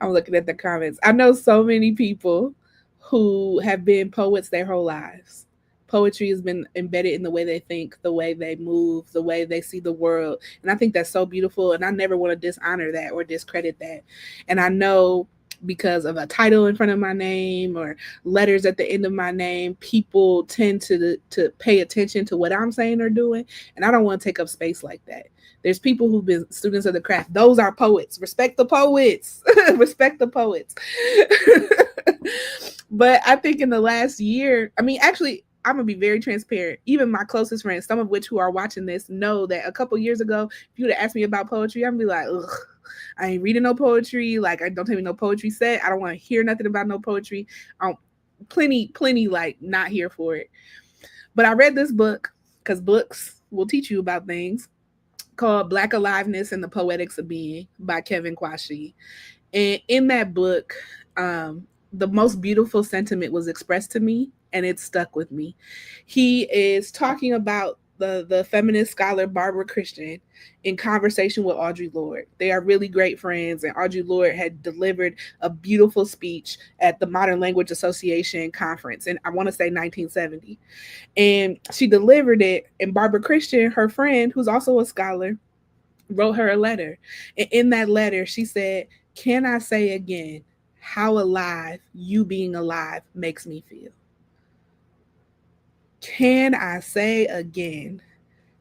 I'm looking at the comments. I know so many people who have been poets their whole lives. Poetry has been embedded in the way they think, the way they move, the way they see the world. And I think that's so beautiful. And I never want to dishonor that or discredit that. And I know, because of a title in front of my name or letters at the end of my name, people tend to pay attention to what I'm saying or doing, and I don't want to take up space like that. There's people who've been students of the craft. Those are poets. Respect the poets. Respect the poets. But I think in the last year, I mean, actually, I'm gonna be very transparent. Even my closest friends, some of which who are watching this, know that a couple years ago, if you would have asked me about poetry, I'm gonna be like, ugh, I ain't reading no poetry. Like, I don't tell me no poetry set. I don't want to hear nothing about no poetry. Plenty like not here for it. But I read this book, because books will teach you about things, called Black Aliveness and the Poetics of Being by Kevin Kwashi. And in that book, the most beautiful sentiment was expressed to me, and it stuck with me. He is talking about the feminist scholar Barbara Christian in conversation with Audre Lorde. They are really great friends, and Audre Lorde had delivered a beautiful speech at the Modern Language Association conference, and I want to say 1970. And she delivered it, and Barbara Christian, her friend, who's also a scholar, wrote her a letter. And in that letter, she said, "Can I say again how alive you being alive makes me feel? Can I say again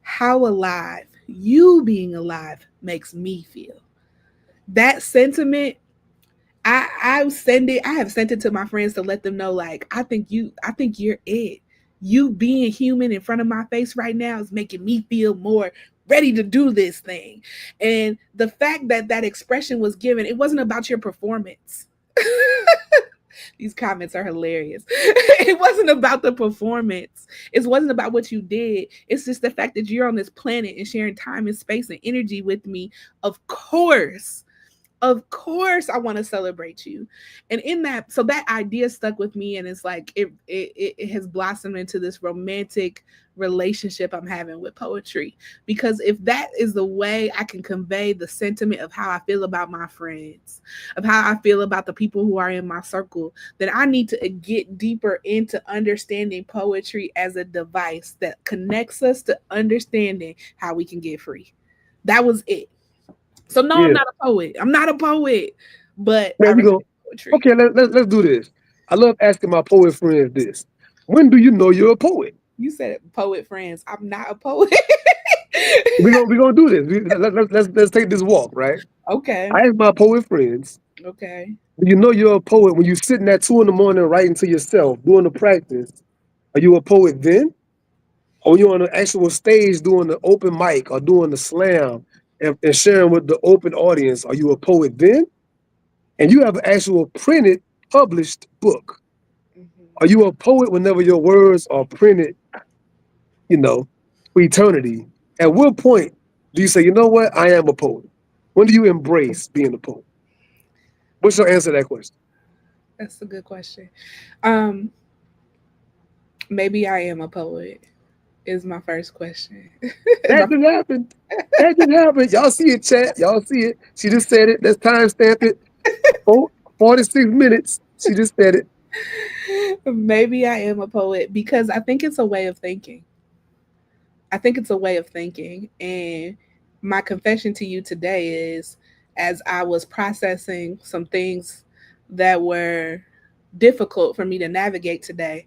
how alive you being alive makes me feel. That sentiment, I have sent it to my friends to let them know, like, I think you're it. You being human in front of my face right now is making me feel more ready to do this thing. And the fact that that expression was given, it wasn't about your performance. These comments are hilarious. It wasn't about the performance. It wasn't about what you did. It's just the fact that you're on this planet and sharing time and space and energy with me. Of course I want to celebrate you. And in that, so that idea stuck with me, and it's like it has blossomed into this romantic relationship I'm having with poetry. Because if that is the way I can convey the sentiment of how I feel about my friends, of how I feel about the people who are in my circle, then I need to get deeper into understanding poetry as a device that connects us to understanding how we can get free. That was it. So no, I'm Yeah. not a poet. I'm not a poet, but I Man, we go, respect poetry. okay, let's do this. I love asking my poet friends this. When do you know you're a poet? You said it, poet friends. I'm not a poet. We gonna do this. Let's take this walk, right? Okay. I ask my poet friends, Okay. do you know you're a poet when you're sitting at 2 in the morning writing to yourself, doing the practice? Are you a poet then? Or you're on an actual stage doing the open mic or doing the slam and sharing with the open audience? Are you a poet then? And you have an actual printed, published book. Are Mhm. you a poet whenever your words are printed, you know, for eternity? At what point do you say, you know what, I am a poet? When do you embrace being a poet? What's your answer to that question? That's a good question. Um, Maybe I am a poet. Is my first question. Is my That just happened. That just happened. Y'all see it, chat. Y'all see it. She just said it. Let's timestamp it. Oh, 46 minutes. She just said it. maybe I am a poet because I think it's a way of thinking. I think it's a way of thinking. And my confession to you today is, as I was processing some things that were difficult for me to navigate today,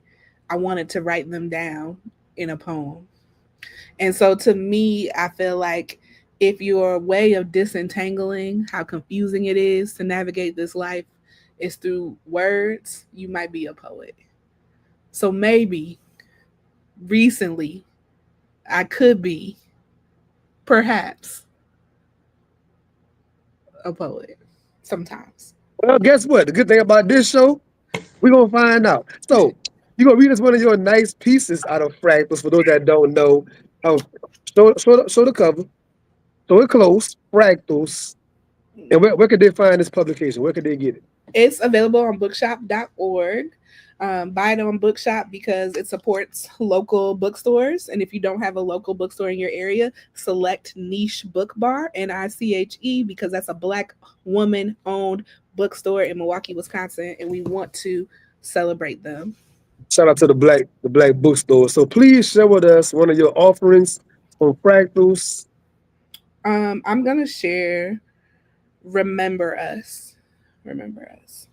I wanted to write them down in a poem. And so to me, I feel like if your way of disentangling how confusing it is to navigate this life is through words, you might be a poet. So maybe recently I could be perhaps a poet sometimes. Well, guess what? The good thing about this show, we're going to find out. So, you're going to read us one of your nice pieces out of Fractals for those that don't know. How, show the cover. Show it close. Fractals. And where could they find this publication? Where could they get it? It's available on bookshop.org. Buy it on Bookshop because it supports local bookstores. And if you don't have a local bookstore in your area, select Niche Book Bar, NICHE, because that's a Black woman owned bookstore in Milwaukee, Wisconsin. And we want to celebrate them. Shout out to the black bookstore. So please share with us one of your offerings from Fractals. I'm going to share Remember Us. Remember Us.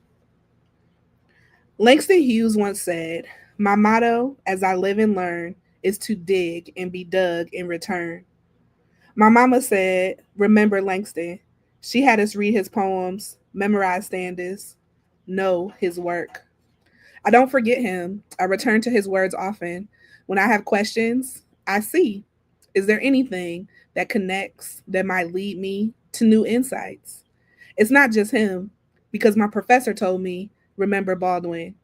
Langston Hughes once said, "My motto as I live and learn is to dig and be dug in return." My mama said, "Remember Langston." She had us read his poems, memorize stanzas, know his work. I don't forget him. I return to his words often. When I have questions, I see. Is there anything that connects that might lead me to new insights? It's not just him, because my professor told me, "Remember Baldwin."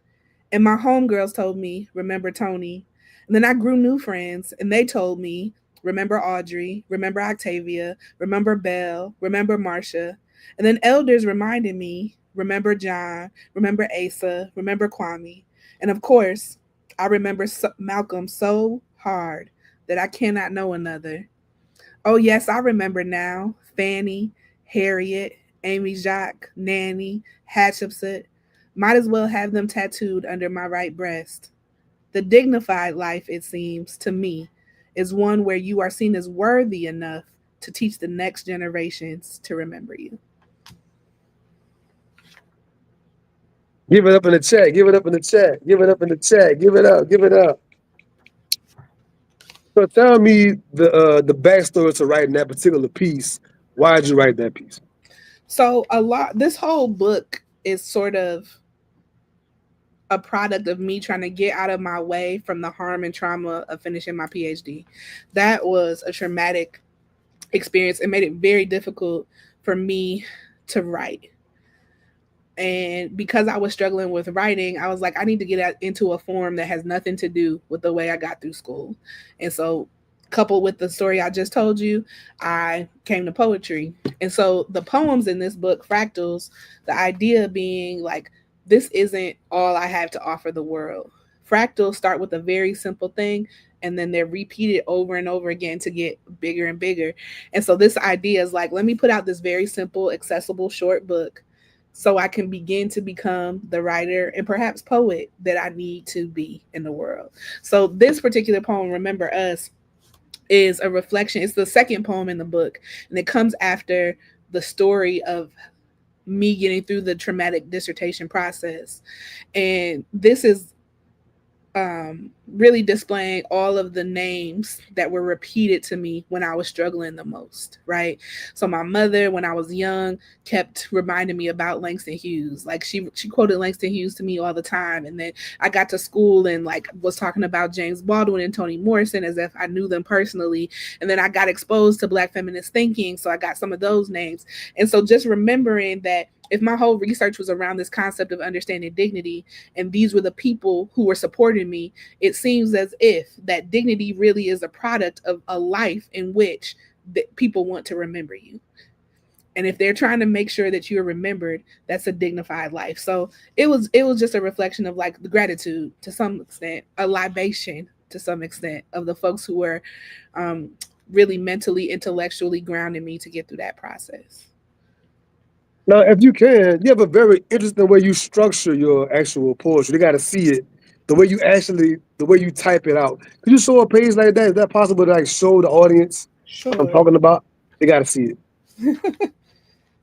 And my homegirls told me, "Remember Tony." And then I grew new friends and they told me, "Remember Audrey, remember Octavia, remember Belle, remember Marcia." And then elders reminded me, "Remember John, remember Asa, remember Kwame." And of course, I remember Malcolm so hard that I cannot know another. Oh, yes, I remember now. Fanny, Harriet, Amy Jacques, Nanny, Hatshepsut. Might as well have them tattooed under my right breast. The dignified life, it seems, to me, is one where you are seen as worthy enough to teach the next generations to remember you. Give it up in the chat. Give it up in the chat. Give it up in the chat. Give it up. Give it up. So tell me the backstory to writing that particular piece. Why did you write that piece? So this whole book is sort of a product of me trying to get out of my way from the harm and trauma of finishing my PhD. That was a traumatic experience. It made it very difficult for me to write. And because I was struggling with writing, I was like, I need to get into a form that has nothing to do with the way I got through school. And so, coupled with the story I just told you, I came to poetry. And so, the poems in this book, Fractals, the idea being like, this isn't all I have to offer the world. Fractals start with a very simple thing, and then they're repeated over and over again to get bigger and bigger. And so, this idea is like, let me put out this very simple, accessible, short book so I can begin to become the writer and perhaps poet that I need to be in the world. So this particular poem, Remember Us, is a reflection. It's the second poem in the book, and it comes after the story of me getting through the traumatic dissertation process. And this is really displaying all of the names that were repeated to me when I was struggling the most, right? So my mother, when I was young, kept reminding me about Langston Hughes. Like she quoted Langston Hughes to me all the time. And then I got to school and like was talking about James Baldwin and Toni Morrison as if I knew them personally. And then I got exposed to Black feminist thinking, so I got some of those names. And so just remembering that if my whole research was around this concept of understanding dignity, and these were the people who were supporting me, it seems as if that dignity really is a product of a life in which people want to remember you. And if they're trying to make sure that you're remembered, that's a dignified life. So it was just a reflection of like the gratitude to some extent, a libation to some extent of the folks who were really mentally, intellectually grounding me to get through that process. Now, if you can, you have a very interesting way you structure your actual poetry. They got to see it, the way you type it out. Could you show a page like that? Is that possible to like show the audience what I'm Sure. talking about? They got to see it.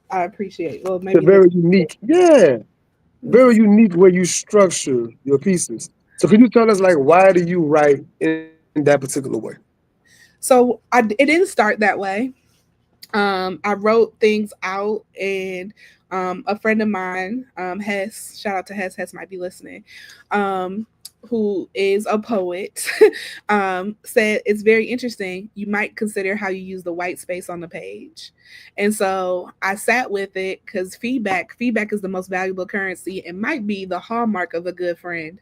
I appreciate it. Well, It's a maybe this. very unique, yeah, very unique way you structure your pieces. So, could you tell us like why do you write in that particular way? So it didn't start that way. I wrote things out, and a friend of mine, Hess, shout out to Hess. Hess might be listening. Who is a poet, said it's very interesting. You might consider how you use the white space on the page. And so I sat with it because feedback is the most valuable currency. It might be the hallmark of a good friend.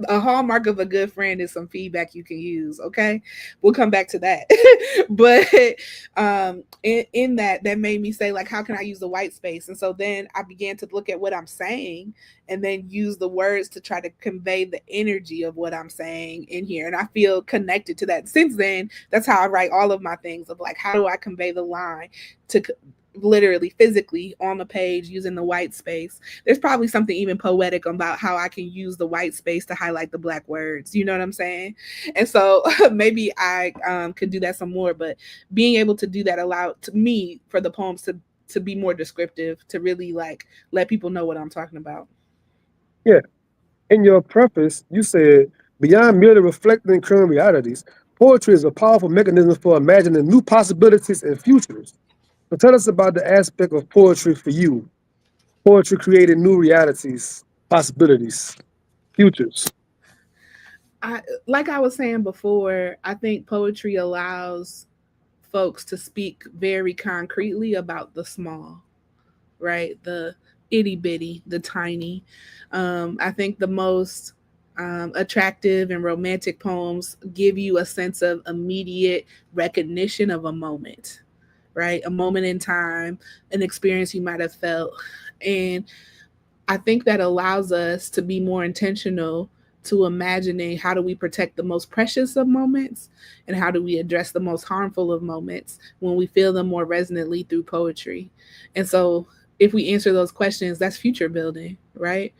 A hallmark of a good friend is some feedback you can use. Okay, we'll come back to that. But in that made me say, like, how can I use the white space? And so then I began to look at what I'm saying and then use the words to try to convey the energy of what I'm saying in here. And I feel connected to that since then. That's how I write all of my things, of like, how do I convey the line to literally physically on the page using the white space. There's probably something even poetic about how I can use the white space to highlight the Black words. You know what I'm saying? And so maybe I can do that some more. But being able to do that allowed to me for the poems to be more descriptive, to really like let people know what I'm talking about. Yeah. In your preface, you said, beyond merely reflecting current realities, poetry is a powerful mechanism for imagining new possibilities and futures. So tell us about the aspect of poetry for you. Poetry creating new realities, possibilities, futures. Like I was saying before, I think poetry allows folks to speak very concretely about the small, right? The itty bitty, the tiny. I think the most attractive and romantic poems give you a sense of immediate recognition of a moment, right? A moment in time, an experience you might have felt. And I think that allows us to be more intentional to imagining how do we protect the most precious of moments and how do we address the most harmful of moments when we feel them more resonantly through poetry. And so if we answer those questions, that's future building, right?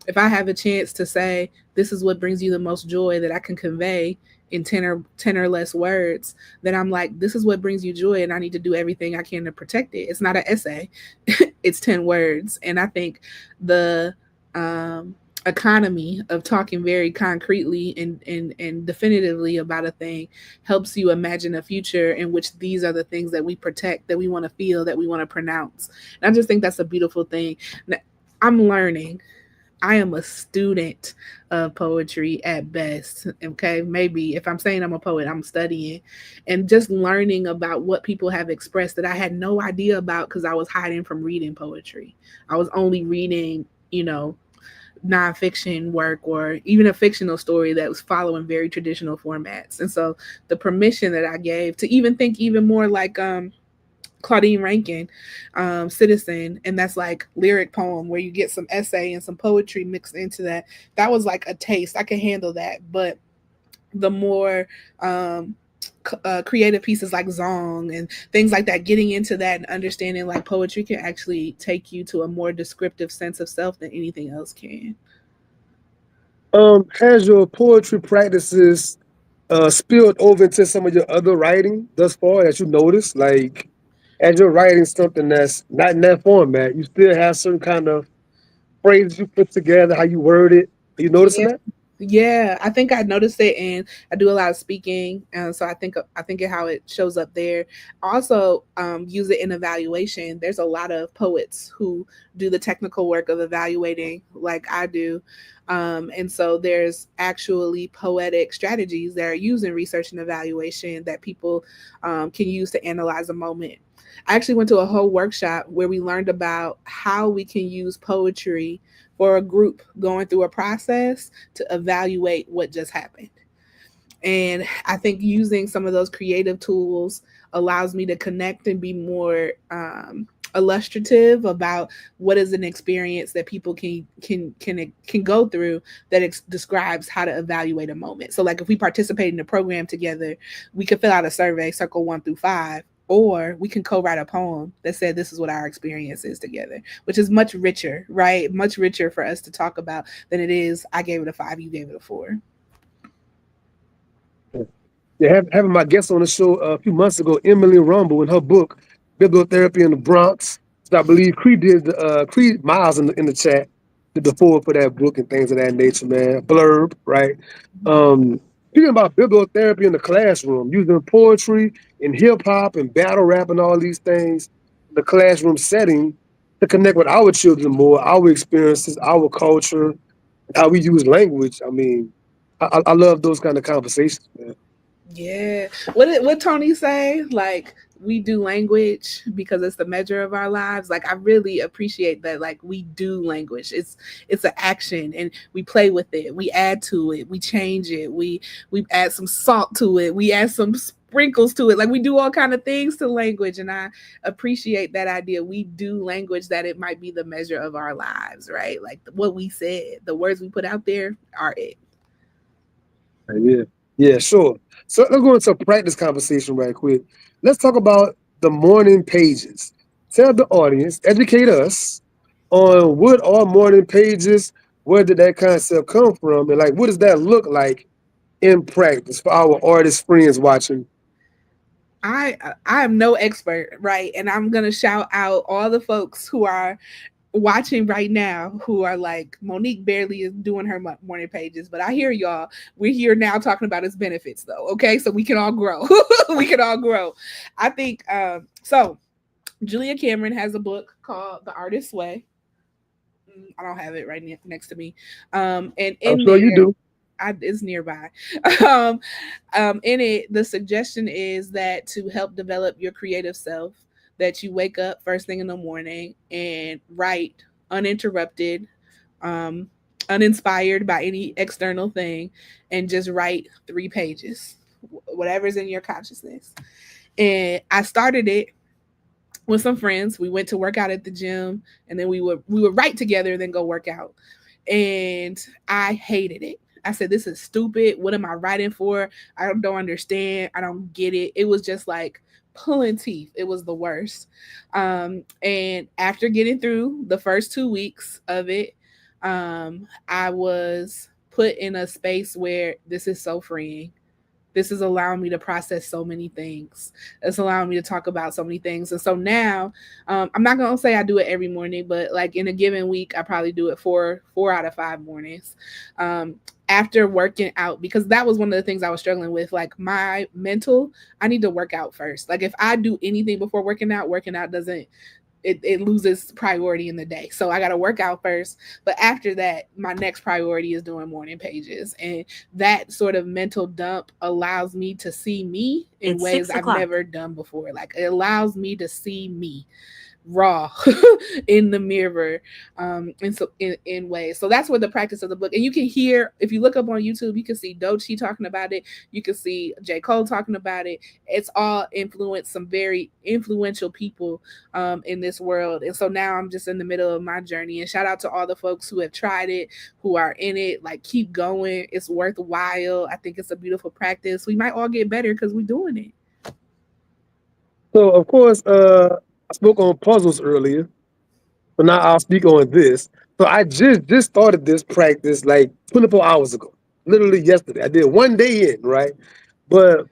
If I have a chance to say this is what brings you the most joy that I can convey in 10 or less words, then I'm like, this is what brings you joy and I need to do everything I can to protect it. It's not an essay. It's 10 words. And I think the economy of talking very concretely and definitively about a thing helps you imagine a future in which these are the things that we protect, that we want to feel, that we want to pronounce. And I just think that's a beautiful thing. Now, I'm learning. I am a student of poetry at best. Okay. Maybe if I'm saying I'm a poet, I'm studying and just learning about what people have expressed that I had no idea about because I was hiding from reading poetry. I was only reading, nonfiction work or even a fictional story that was following very traditional formats. And so the permission that I gave to even think even more like Claudine Rankin, Citizen, and that's like lyric poem where you get some essay and some poetry mixed into that. That was like a taste. I can handle that, but the more creative pieces like Zong and things like that, getting into that and understanding like poetry can actually take you to a more descriptive sense of self than anything else can. Has your poetry practices spilled over into some of your other writing thus far that you noticed? Like, as you're writing something that's not in that format, you still have certain kind of phrases you put together, how you word it. Are you noticing Yeah. that? Yeah, I think I noticed it, and I do a lot of speaking, and so I think of how it shows up there. Also, use it in evaluation. There's a lot of poets who do the technical work of evaluating, like I do, and so there's actually poetic strategies that are used in research and evaluation that people can use to analyze a moment. I actually went to a whole workshop where we learned about how we can use poetry for a group going through a process to evaluate what just happened. And I think using some of those creative tools allows me to connect and be more illustrative about what is an experience that people can go through that describes how to evaluate a moment. So like if we participate in a program together, we could fill out a survey, circle 1 through 5, or we can co-write a poem that said this is what our experience is together, which is much richer, right? Much richer for us to talk about than it is I gave it a 5, you gave it a 4. Yeah, having my guest on the show a few months ago, Emily Rumble, in her book "Bibliotherapy in the Bronx." So I believe Cree did Cree Miles in the chat did the forward for that book and things of that nature, man. Blurb, right? Um, Speaking about bibliotherapy in the classroom, using poetry and hip hop and battle rap and all these things in the classroom setting to connect with our children more, our experiences, our culture, how we use language. I mean, I love those kind of conversations, man. Yeah. What Tony say? Like we do language because it's the measure of our lives. Like I really appreciate that. Like we do language. It's an action, and we play with it. We add to it. We change it. We add some salt to it. We add some sprinkles to it. Like we do all kind of things to language, and I appreciate that idea. We do language that it might be the measure of our lives, right? Like what we said, the words we put out there are it. Yeah, yeah, sure. So let's go into a practice conversation right quick. Let's talk about the morning pages. Tell the audience, educate us on what are morning pages, where did that concept come from, and like what does that look like in practice for our artist friends watching? I am no expert, right? And I'm gonna shout out all the folks who are watching right now who are like Monique barely is doing her morning pages, but I hear y'all. We're here now talking about its benefits, though. Okay, so we can all grow. We can all grow. I think so. Julia Cameron has a book called The Artist's Way. I don't have it right next to me. And I'm in sure you there, do. it's nearby. um, in it, the suggestion is that to help develop your creative self, that you wake up first thing in the morning and write uninterrupted, um, uninspired by any external thing, and just write 3 pages, whatever's in your consciousness. And I started it with some friends. We went to work out at the gym, and then we would write together and then go work out. And I hated it. I said, "This is stupid. What am I writing for? I don't understand. I don't get it." It was just like pulling teeth. It was the worst. And after getting through the first 2 weeks of it, I was put in a space where this is so freeing. This is allowing me to process so many things. It's allowing me to talk about so many things. And so now, I'm not gonna say I do it every morning, but like in a given week, I probably do it four out of 5 mornings. Um, After working out, because that was one of the things I was struggling with. Like my mental, I need to work out first. Like if I do anything before working out doesn't, it loses priority in the day. So I got to work out first. But after that, my next priority is doing morning pages. And that sort of mental dump allows me to see me in It's ways 6 I've o'clock. never done before. Like it allows me to see me raw in the mirror, and so in ways. So that's where the practice of the book, and you can hear, if you look up on YouTube, you can see Doechii talking about it, you can see J. Cole talking about it. It's all influenced some very influential people in this world. And so now I'm just in the middle of my journey, and shout out to all the folks who have tried it, who are in it. Like keep going, it's worthwhile. I think it's a beautiful practice. We might all get better because we're doing it. So of course, I spoke on puzzles earlier, but now I'll speak on this. So I just started this practice like 24 hours ago, literally yesterday. I did one day in, right? But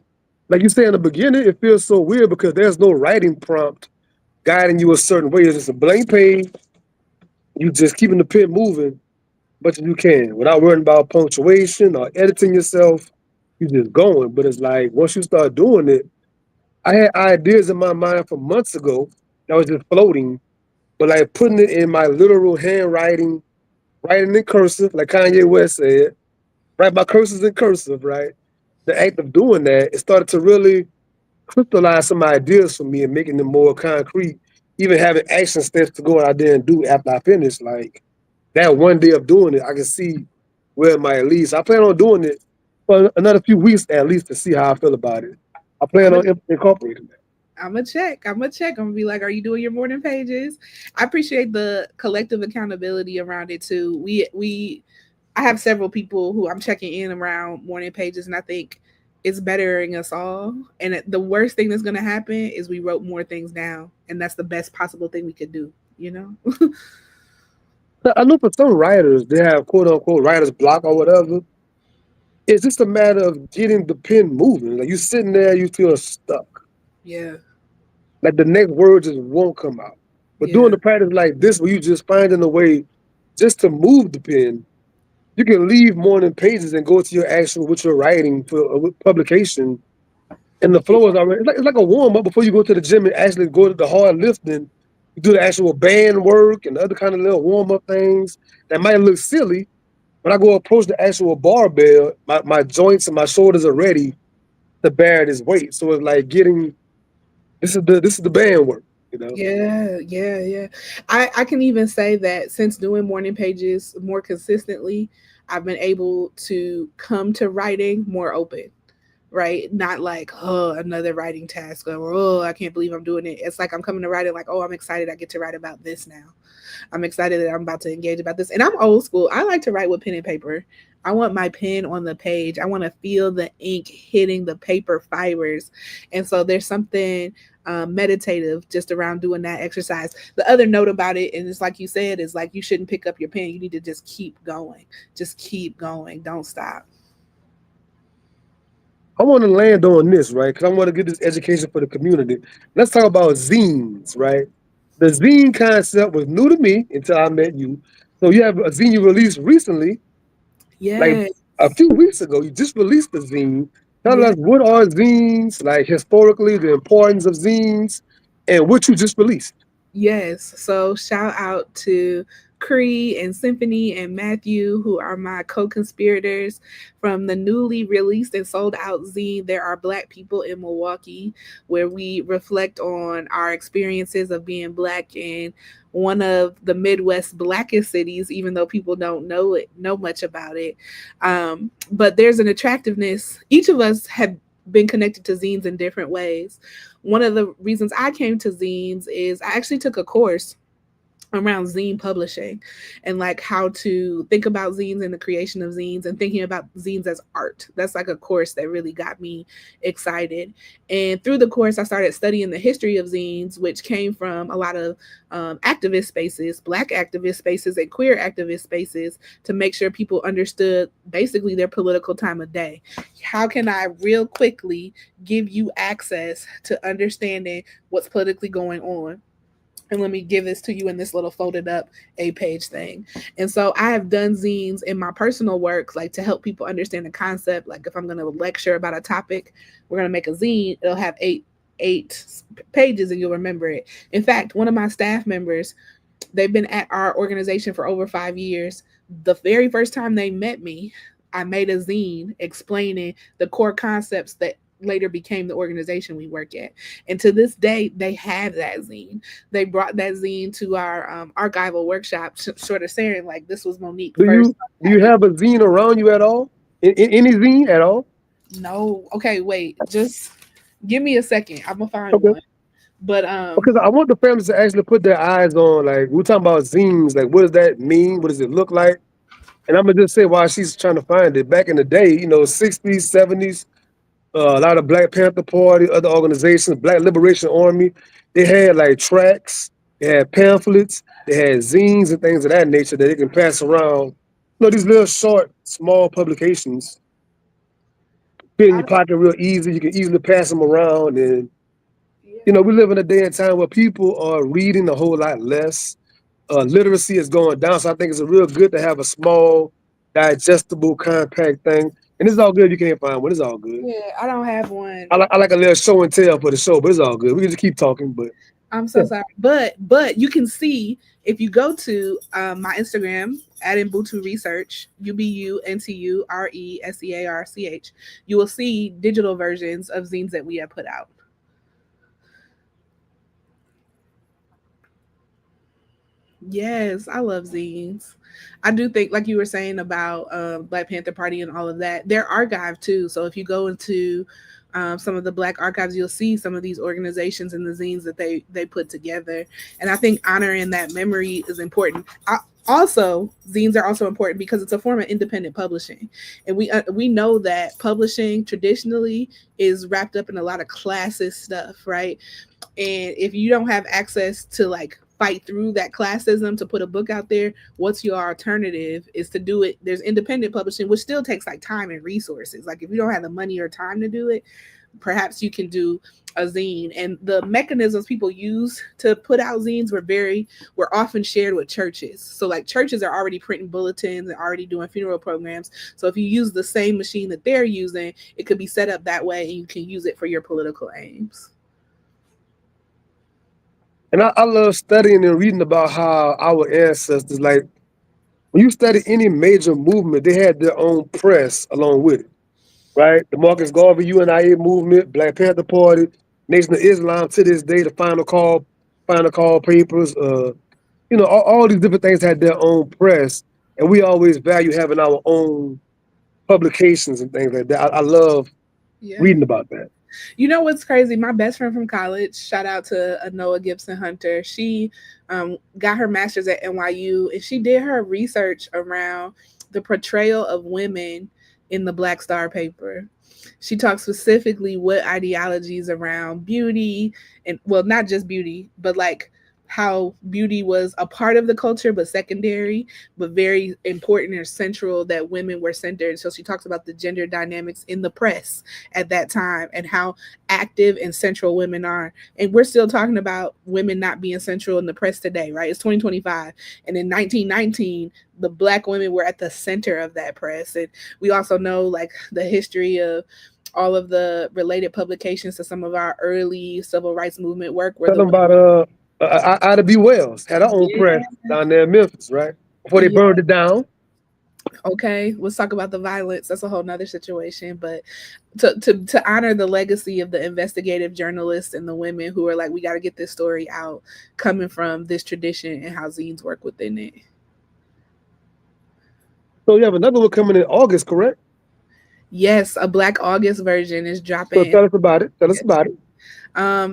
like you say in the beginning, it feels so weird because there's no writing prompt guiding you a certain way. It's just a blank page. You just keeping the pen moving much as you can without worrying about punctuation or editing yourself. You just going. But it's like once you start doing it, I had ideas in my mind from months ago that was just floating, but like putting it in my literal handwriting, writing in cursive, like Kanye West said, write my cursives in cursive, right? The act of doing that, it started to really crystallize some ideas for me and making them more concrete. Even having action steps to go out there and do after I finish. Like that one day of doing it, I can see where it might lead. So I plan on doing it for another few weeks at least to see how I feel about it. I plan I'm a on incorporating that. I'm gonna check. I'm gonna check. I'm gonna be like, "Are you doing your morning pages?" I appreciate the collective accountability around it too. I have several people who I'm checking in around morning pages, and I think it's bettering us all. And the worst thing that's gonna happen is we wrote more things down, and that's the best possible thing we could do. You know? I know for some writers, they have quote unquote writer's block or whatever. It's just a matter of getting the pen moving. Like you sitting there, you feel stuck. Yeah, Like the next word just won't come out. But doing yeah, the practice like this, where you just finding a way just to move the pen, you can leave morning pages and go to your actual what you're writing for a publication. And the flow is already it's like a warm up before you go to the gym and actually go to the hard lifting. You do the actual band work and other kind of little warm up things that might look silly. When I go approach the actual barbell, my joints and my shoulders are ready to bear this weight. So it's like getting this is the band work, you know. yeah. I can even say that since doing morning pages more consistently, I've been able to come to writing more open, right? Not like, oh, another writing task, or oh, I can't believe I'm doing it. It's like I'm coming to write it like, oh, I'm excited I get to write about this now. I'm excited that I'm about to engage about this. And I'm old school. I like to write with pen and paper. I want my pen on the page. I want to feel the ink hitting the paper fibers. And so there's something meditative just around doing that exercise. The other note about it, and it's like you said, is like you shouldn't pick up your pen. You need to just keep going. Just keep going. Don't stop. I want to land on this, right? Because I want to get this education for the community. Let's talk about zines, right? The zine concept was new to me until I met you. So you have a zine you released recently, like Yes. a few weeks ago. You just released the zine. Tell Yeah. us what are zines, like historically, the importance of zines, and what you just released. Yes. So shout out to Cree and Symphony and Matthew, who are my co-conspirators from the newly released and sold out zine There Are Black People in Milwaukee, where we reflect on our experiences of being Black in one of the Midwest blackest cities, even though people don't know much about it. But there's an attractiveness. Each of us have been connected to zines in different ways. One of the reasons I came to zines is I actually took a course around zine publishing and like how to think about zines and the creation of zines and thinking about zines as art. That's like a course that really got me excited. And through the course, I started studying the history of zines, which came from a lot of activist spaces, Black activist spaces, and queer activist spaces to make sure people understood basically their political time of day. how can I real quickly give you access to understanding what's politically going on? And let me give this to you in this little folded up 8-page thing. And so I have done zines in my personal work, like to help people understand the concept. Like if I'm going to lecture about a topic, we're going to make a zine. It'll have eight pages and you'll remember it. In fact, one of my staff members, they've been at our organization for over 5 years. The very first time they met me, I made a zine explaining the core concepts that later became the organization we work at. And to this day, they have that zine. They brought that zine to our archival workshop, sort of saying like this was Monique Do first. you have a zine around you at all? In any zine at all? No, okay, wait, just give me a second. I'm gonna find Okay. one. But Because I want the families to actually put their eyes on, like, we're talking about zines, like, what does that mean? What does it look like? And I'm going to just say while she's trying to find it, back in the day, 60s, 70s, a lot of Black Panther Party, other organizations, Black Liberation Army, they had like tracts, they had pamphlets, they had zines and things of that nature that they can pass around. These little short, small publications fit in I your pocket real easy. You can easily pass them around. And, yeah. we live in a day and time where people are reading a whole lot less. Literacy is going down. So I think it's real good to have a small, digestible, compact thing. And it's all good if you can't find one. It's all good. Yeah, I don't have one. I like a little show and tell for the show, but it's all good. We can just keep talking. But I'm so yeah, sorry, but you can see if you go to my Instagram at UBUNTU Research, UBUNTU RESEARCH, you will see digital versions of zines that we have put out. Yes, I love zines. I do think, like you were saying about Black Panther Party and all of that, they're archived too. So if you go into some of the Black archives, you'll see some of these organizations and the zines that they put together. And I think honoring that memory is important. Also, zines are also important because it's a form of independent publishing, and we know that publishing traditionally is wrapped up in a lot of classist stuff, right? And if you don't have access to like fight through that classism to put a book out there, what's your alternative is to do it. There's independent publishing, which still takes like time and resources. Like if you don't have the money or time to do it, perhaps you can do a zine. And the mechanisms people use to put out zines were often shared with churches. So like churches are already printing bulletins and already doing funeral programs. So if you use the same machine that they're using, it could be set up that way and you can use it for your political aims. and I love studying and reading about how our ancestors, like when you study any major movement, they had their own press along with it, right? The Marcus Garvey UNIA movement, Black Panther Party, Nation of Islam to this day, the Final Call papers, all these different things had their own press, and we always value having our own publications and things like that. I love Yeah. reading about that. You know what's crazy? My best friend from college, shout out to Noah Gibson Hunter. She got her master's at NYU and she did her research around the portrayal of women in the Black Star paper. She talks specifically what ideologies around beauty and, well, not just beauty, but like how beauty was a part of the culture but secondary, but very important or central, that women were centered. So she talks about the gender dynamics in the press at that time and how active and central women are. And we're still talking about women not being central in the press today, right? It's 2025. And in 1919, the Black women were at the center of that press. And we also know like the history of all of the related publications to some of our early civil rights movement work where Tell the them women. about Ida B. Wells had her own Yeah. press down there in Memphis, right? Before they Yeah. burned it down. Okay, let's talk about the violence. That's a whole nother situation. But to honor the legacy of the investigative journalists and the women who are like, we got to get this story out, coming from this tradition and how zines work within it. So you have another one coming in August, correct? Yes, a Black August version is So dropping. tell us about it. Tell us about it.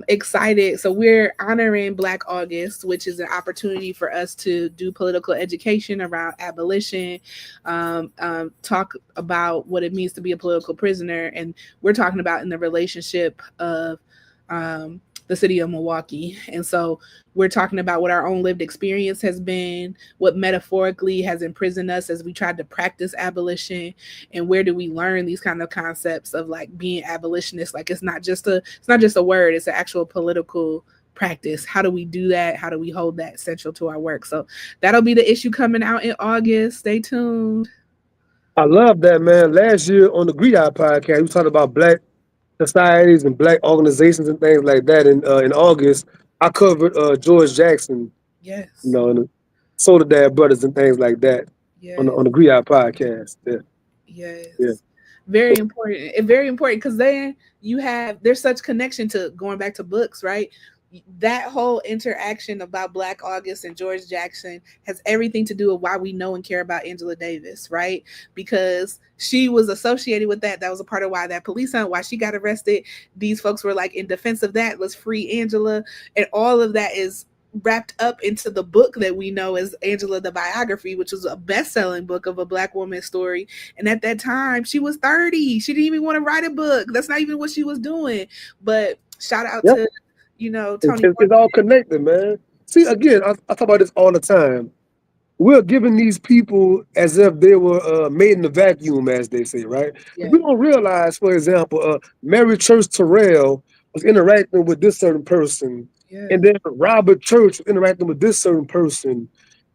Excited. So we're honoring Black August, which is an opportunity for us to do political education around abolition, talk about what it means to be a political prisoner, and we're talking about in the relationship of the city of Milwaukee. And so we're talking about what our own lived experience has been, what metaphorically has imprisoned us as we tried to practice abolition, and where do we learn these kind of concepts of like being abolitionist. Like it's not just a word, it's an actual political practice. How do we do that? How do we hold that central to our work? So that'll be the issue coming out in August. Stay tuned. I love that, man. Last year on the Griots podcast, we talked about black societies and black organizations and things like that. In August, I covered George Jackson, Yes. and the Soda Dad Brothers and things like that Yes. on the Griots podcast. Yeah, yeah. Yes. Very important. It's very important because then there's such connection to going back to books, right? That whole interaction about Black August and George Jackson has everything to do with why we know and care about Angela Davis, right? Because she was associated with that. That was a part of why that police hunt, why she got arrested. These folks were like in defense of that. Let's free Angela. And all of that is wrapped up into the book that we know as Angela the Biography, which was a best-selling book of a black woman's story. And at that time, she was 30. She didn't even want to write a book. That's not even what she was doing. But shout out Yep. to, Toni It's Morrison. all connected, man. See, again, I talk about this all the time. We're giving these people as if they were made in a vacuum, as they say, right? Yeah. We don't realize, for example, Mary Church Terrell was interacting with this certain person, Yeah. and then Robert Church was interacting with this certain person,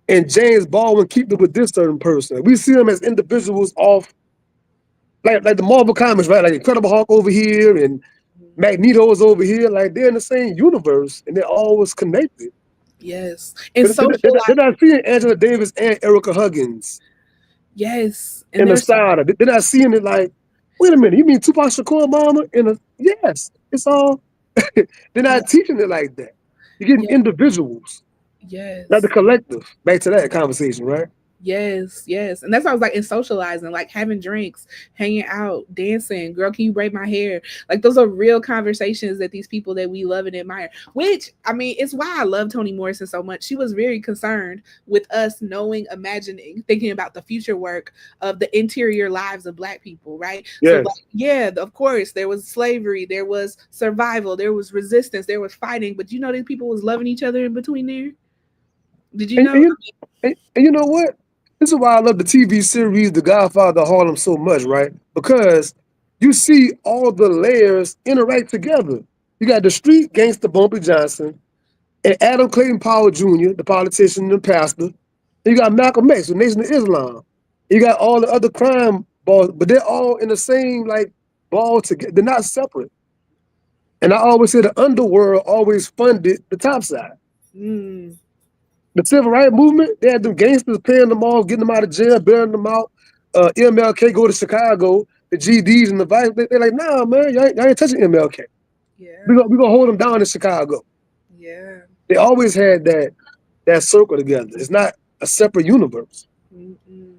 and James Baldwin keeping with this certain person. We see them as individuals off, like the Marvel comics, right? Like Incredible Hulk over here and Magneto's over here. Like they're in the same universe, and they're always connected. Yes. And They're social not, they're life. not seeing Angela Davis and Erica Huggins Yes. And in the there's so side. They're not seeing it like, wait a minute, you mean Tupac Shakur mama? Yes, it's all. They're yeah. not teaching it like that. You're getting Yeah. individuals, not the Yes. collective. Back to that conversation, right? Yes, yes. And that's why I was like in socializing, like having drinks, hanging out, dancing. Girl, can you braid my hair? Like those are real conversations that these people that we love and admire. Which I mean, it's why I love Toni Morrison so much. She was very concerned with us knowing, imagining, thinking about the future work of the interior lives of black people, right? So Yes. like, yeah, of course, there was slavery, there was survival, there was resistance, there was fighting, but these people was loving each other in between there. Did you And, know? and, you, and you know what? This is why I love the TV series The Godfather of Harlem so much, right? Because you see all the layers interact together. You got the street gangster Bumpy Johnson and Adam Clayton Powell Jr., the politician and pastor. And you got Malcolm X, the Nation of Islam. You got all the other crime balls, but they're all in the same like ball together. They're not separate. And I always say the underworld always funded the top side. Mm, The civil rights movement, they had them gangsters paying them off, getting them out of jail, bailing them out. MLK go to Chicago, the GDs and the vice, they're like, nah, man, y'all ain't touching MLK. yeah. We gonna hold them down in Chicago. Yeah. They always had that circle together. It's not a separate universe. Mm-mm.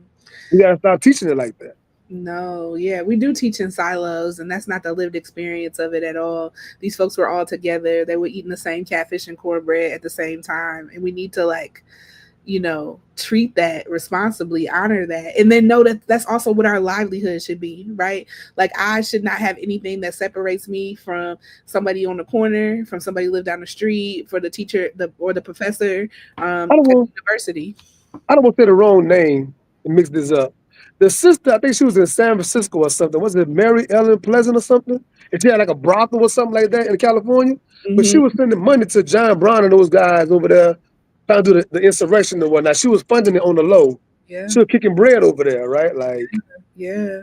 We gotta stop teaching it like that. No, yeah, we do teach in silos, and that's not the lived experience of it at all. These folks were all together. They were eating the same catfish and cornbread at the same time, and we need to treat that responsibly, honor that, and then know that that's also what our livelihood should be, right? Like I should not have anything that separates me from somebody on the corner, from somebody who lived down the street, for the teacher, or the professor I don't at the want university. I don't want to say the wrong name and mix this up. The sister, I think she was in San Francisco or something. Was it Mary Ellen Pleasant or something? And she had like a brothel or something like that in California. But she Hmm. was sending money to John Brown and those guys over there trying to do the insurrection and whatnot. She was funding it on the low. Yeah, She was kicking bread over there, right? Like yeah,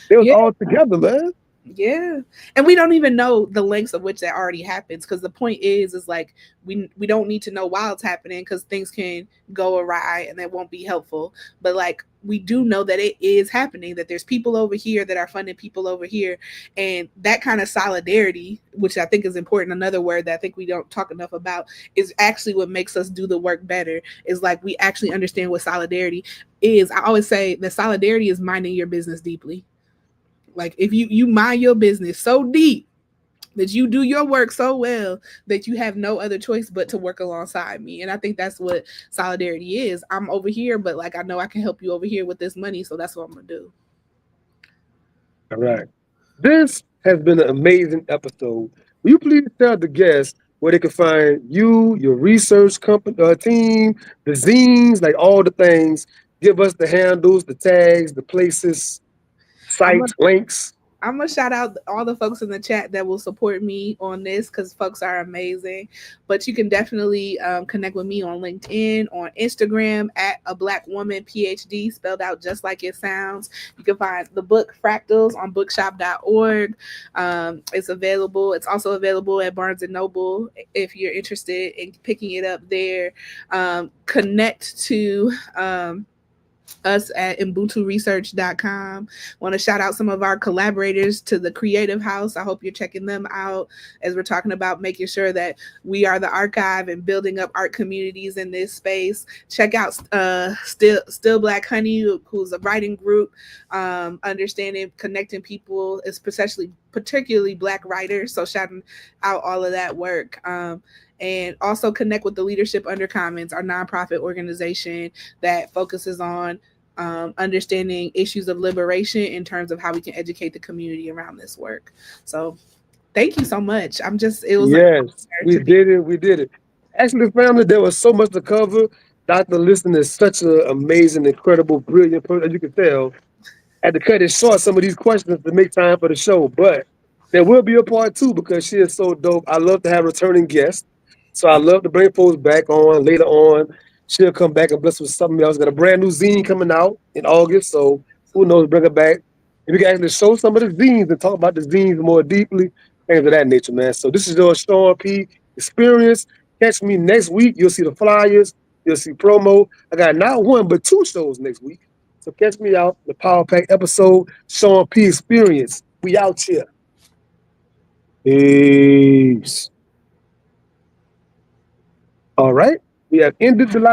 they was yeah. all together, man. Yeah. And we don't even know the lengths of which that already happens, because the point is like we don't need to know while it's happening, because things can go awry and that won't be helpful. But like we do know that it is happening, that there's people over here that are funding people over here, and that kind of solidarity, which I think is important, another word that I think we don't talk enough about, is actually what makes us do the work better. Is like we actually understand what solidarity is. I always say that solidarity is minding your business deeply. Like if you mind your business so deep that you do your work so well that you have no other choice but to work alongside me. And I think that's what solidarity is. I'm over here, but like I know I can help you over here with this money, so that's what I'm gonna do. All right. This has been an amazing episode. will you please tell the guests where they can find you, your research company team, the zines, like all the things? Give us the handles, the tags, the places, I'm sites, links. I'm gonna shout out all the folks in the chat that will support me on this because folks are amazing. But you can definitely connect with me on LinkedIn, on Instagram at a Black Woman PhD, spelled out just like it sounds. You can find the book Fractals on bookshop.org. It's available. It's also available at Barnes and Noble if you're interested in picking it up there. Connect to us at ubunturesearch.com. Want to shout out some of our collaborators to the Creative House. I hope you're checking them out as we're talking about making sure that we are the archive and building up art communities in this space. Check out Still Black Honey, who's a writing group, understanding, connecting people, especially particularly Black writers. So shouting out all of that work. And also connect with the Leadership Undercommons, our nonprofit organization that focuses on understanding issues of liberation in terms of how we can educate the community around this work. So thank you so much. It was an Yes, honor we to be. did it. We did it. Actually, family, there was so much to cover. Dr. Liston is such an amazing, incredible, brilliant person, as you can tell. Had to cut it short some of these questions to make time for the show, but there will be a part two because she is so dope. I love to have returning guests, so I love to bring folks back on later on. She'll come back and bless us with something else. Got a brand new zine coming out in August, so who knows? Bring her back, and we can actually show some of the zines and talk about the zines more deeply, things of that nature, man. So this is your Sean P. experience. Catch me next week. You'll see the flyers. You'll see promo. I got not one but two shows next week. So catch me out the Power Pack episode, Sean P. Experience. We out here. Peace. All right. We have ended the live.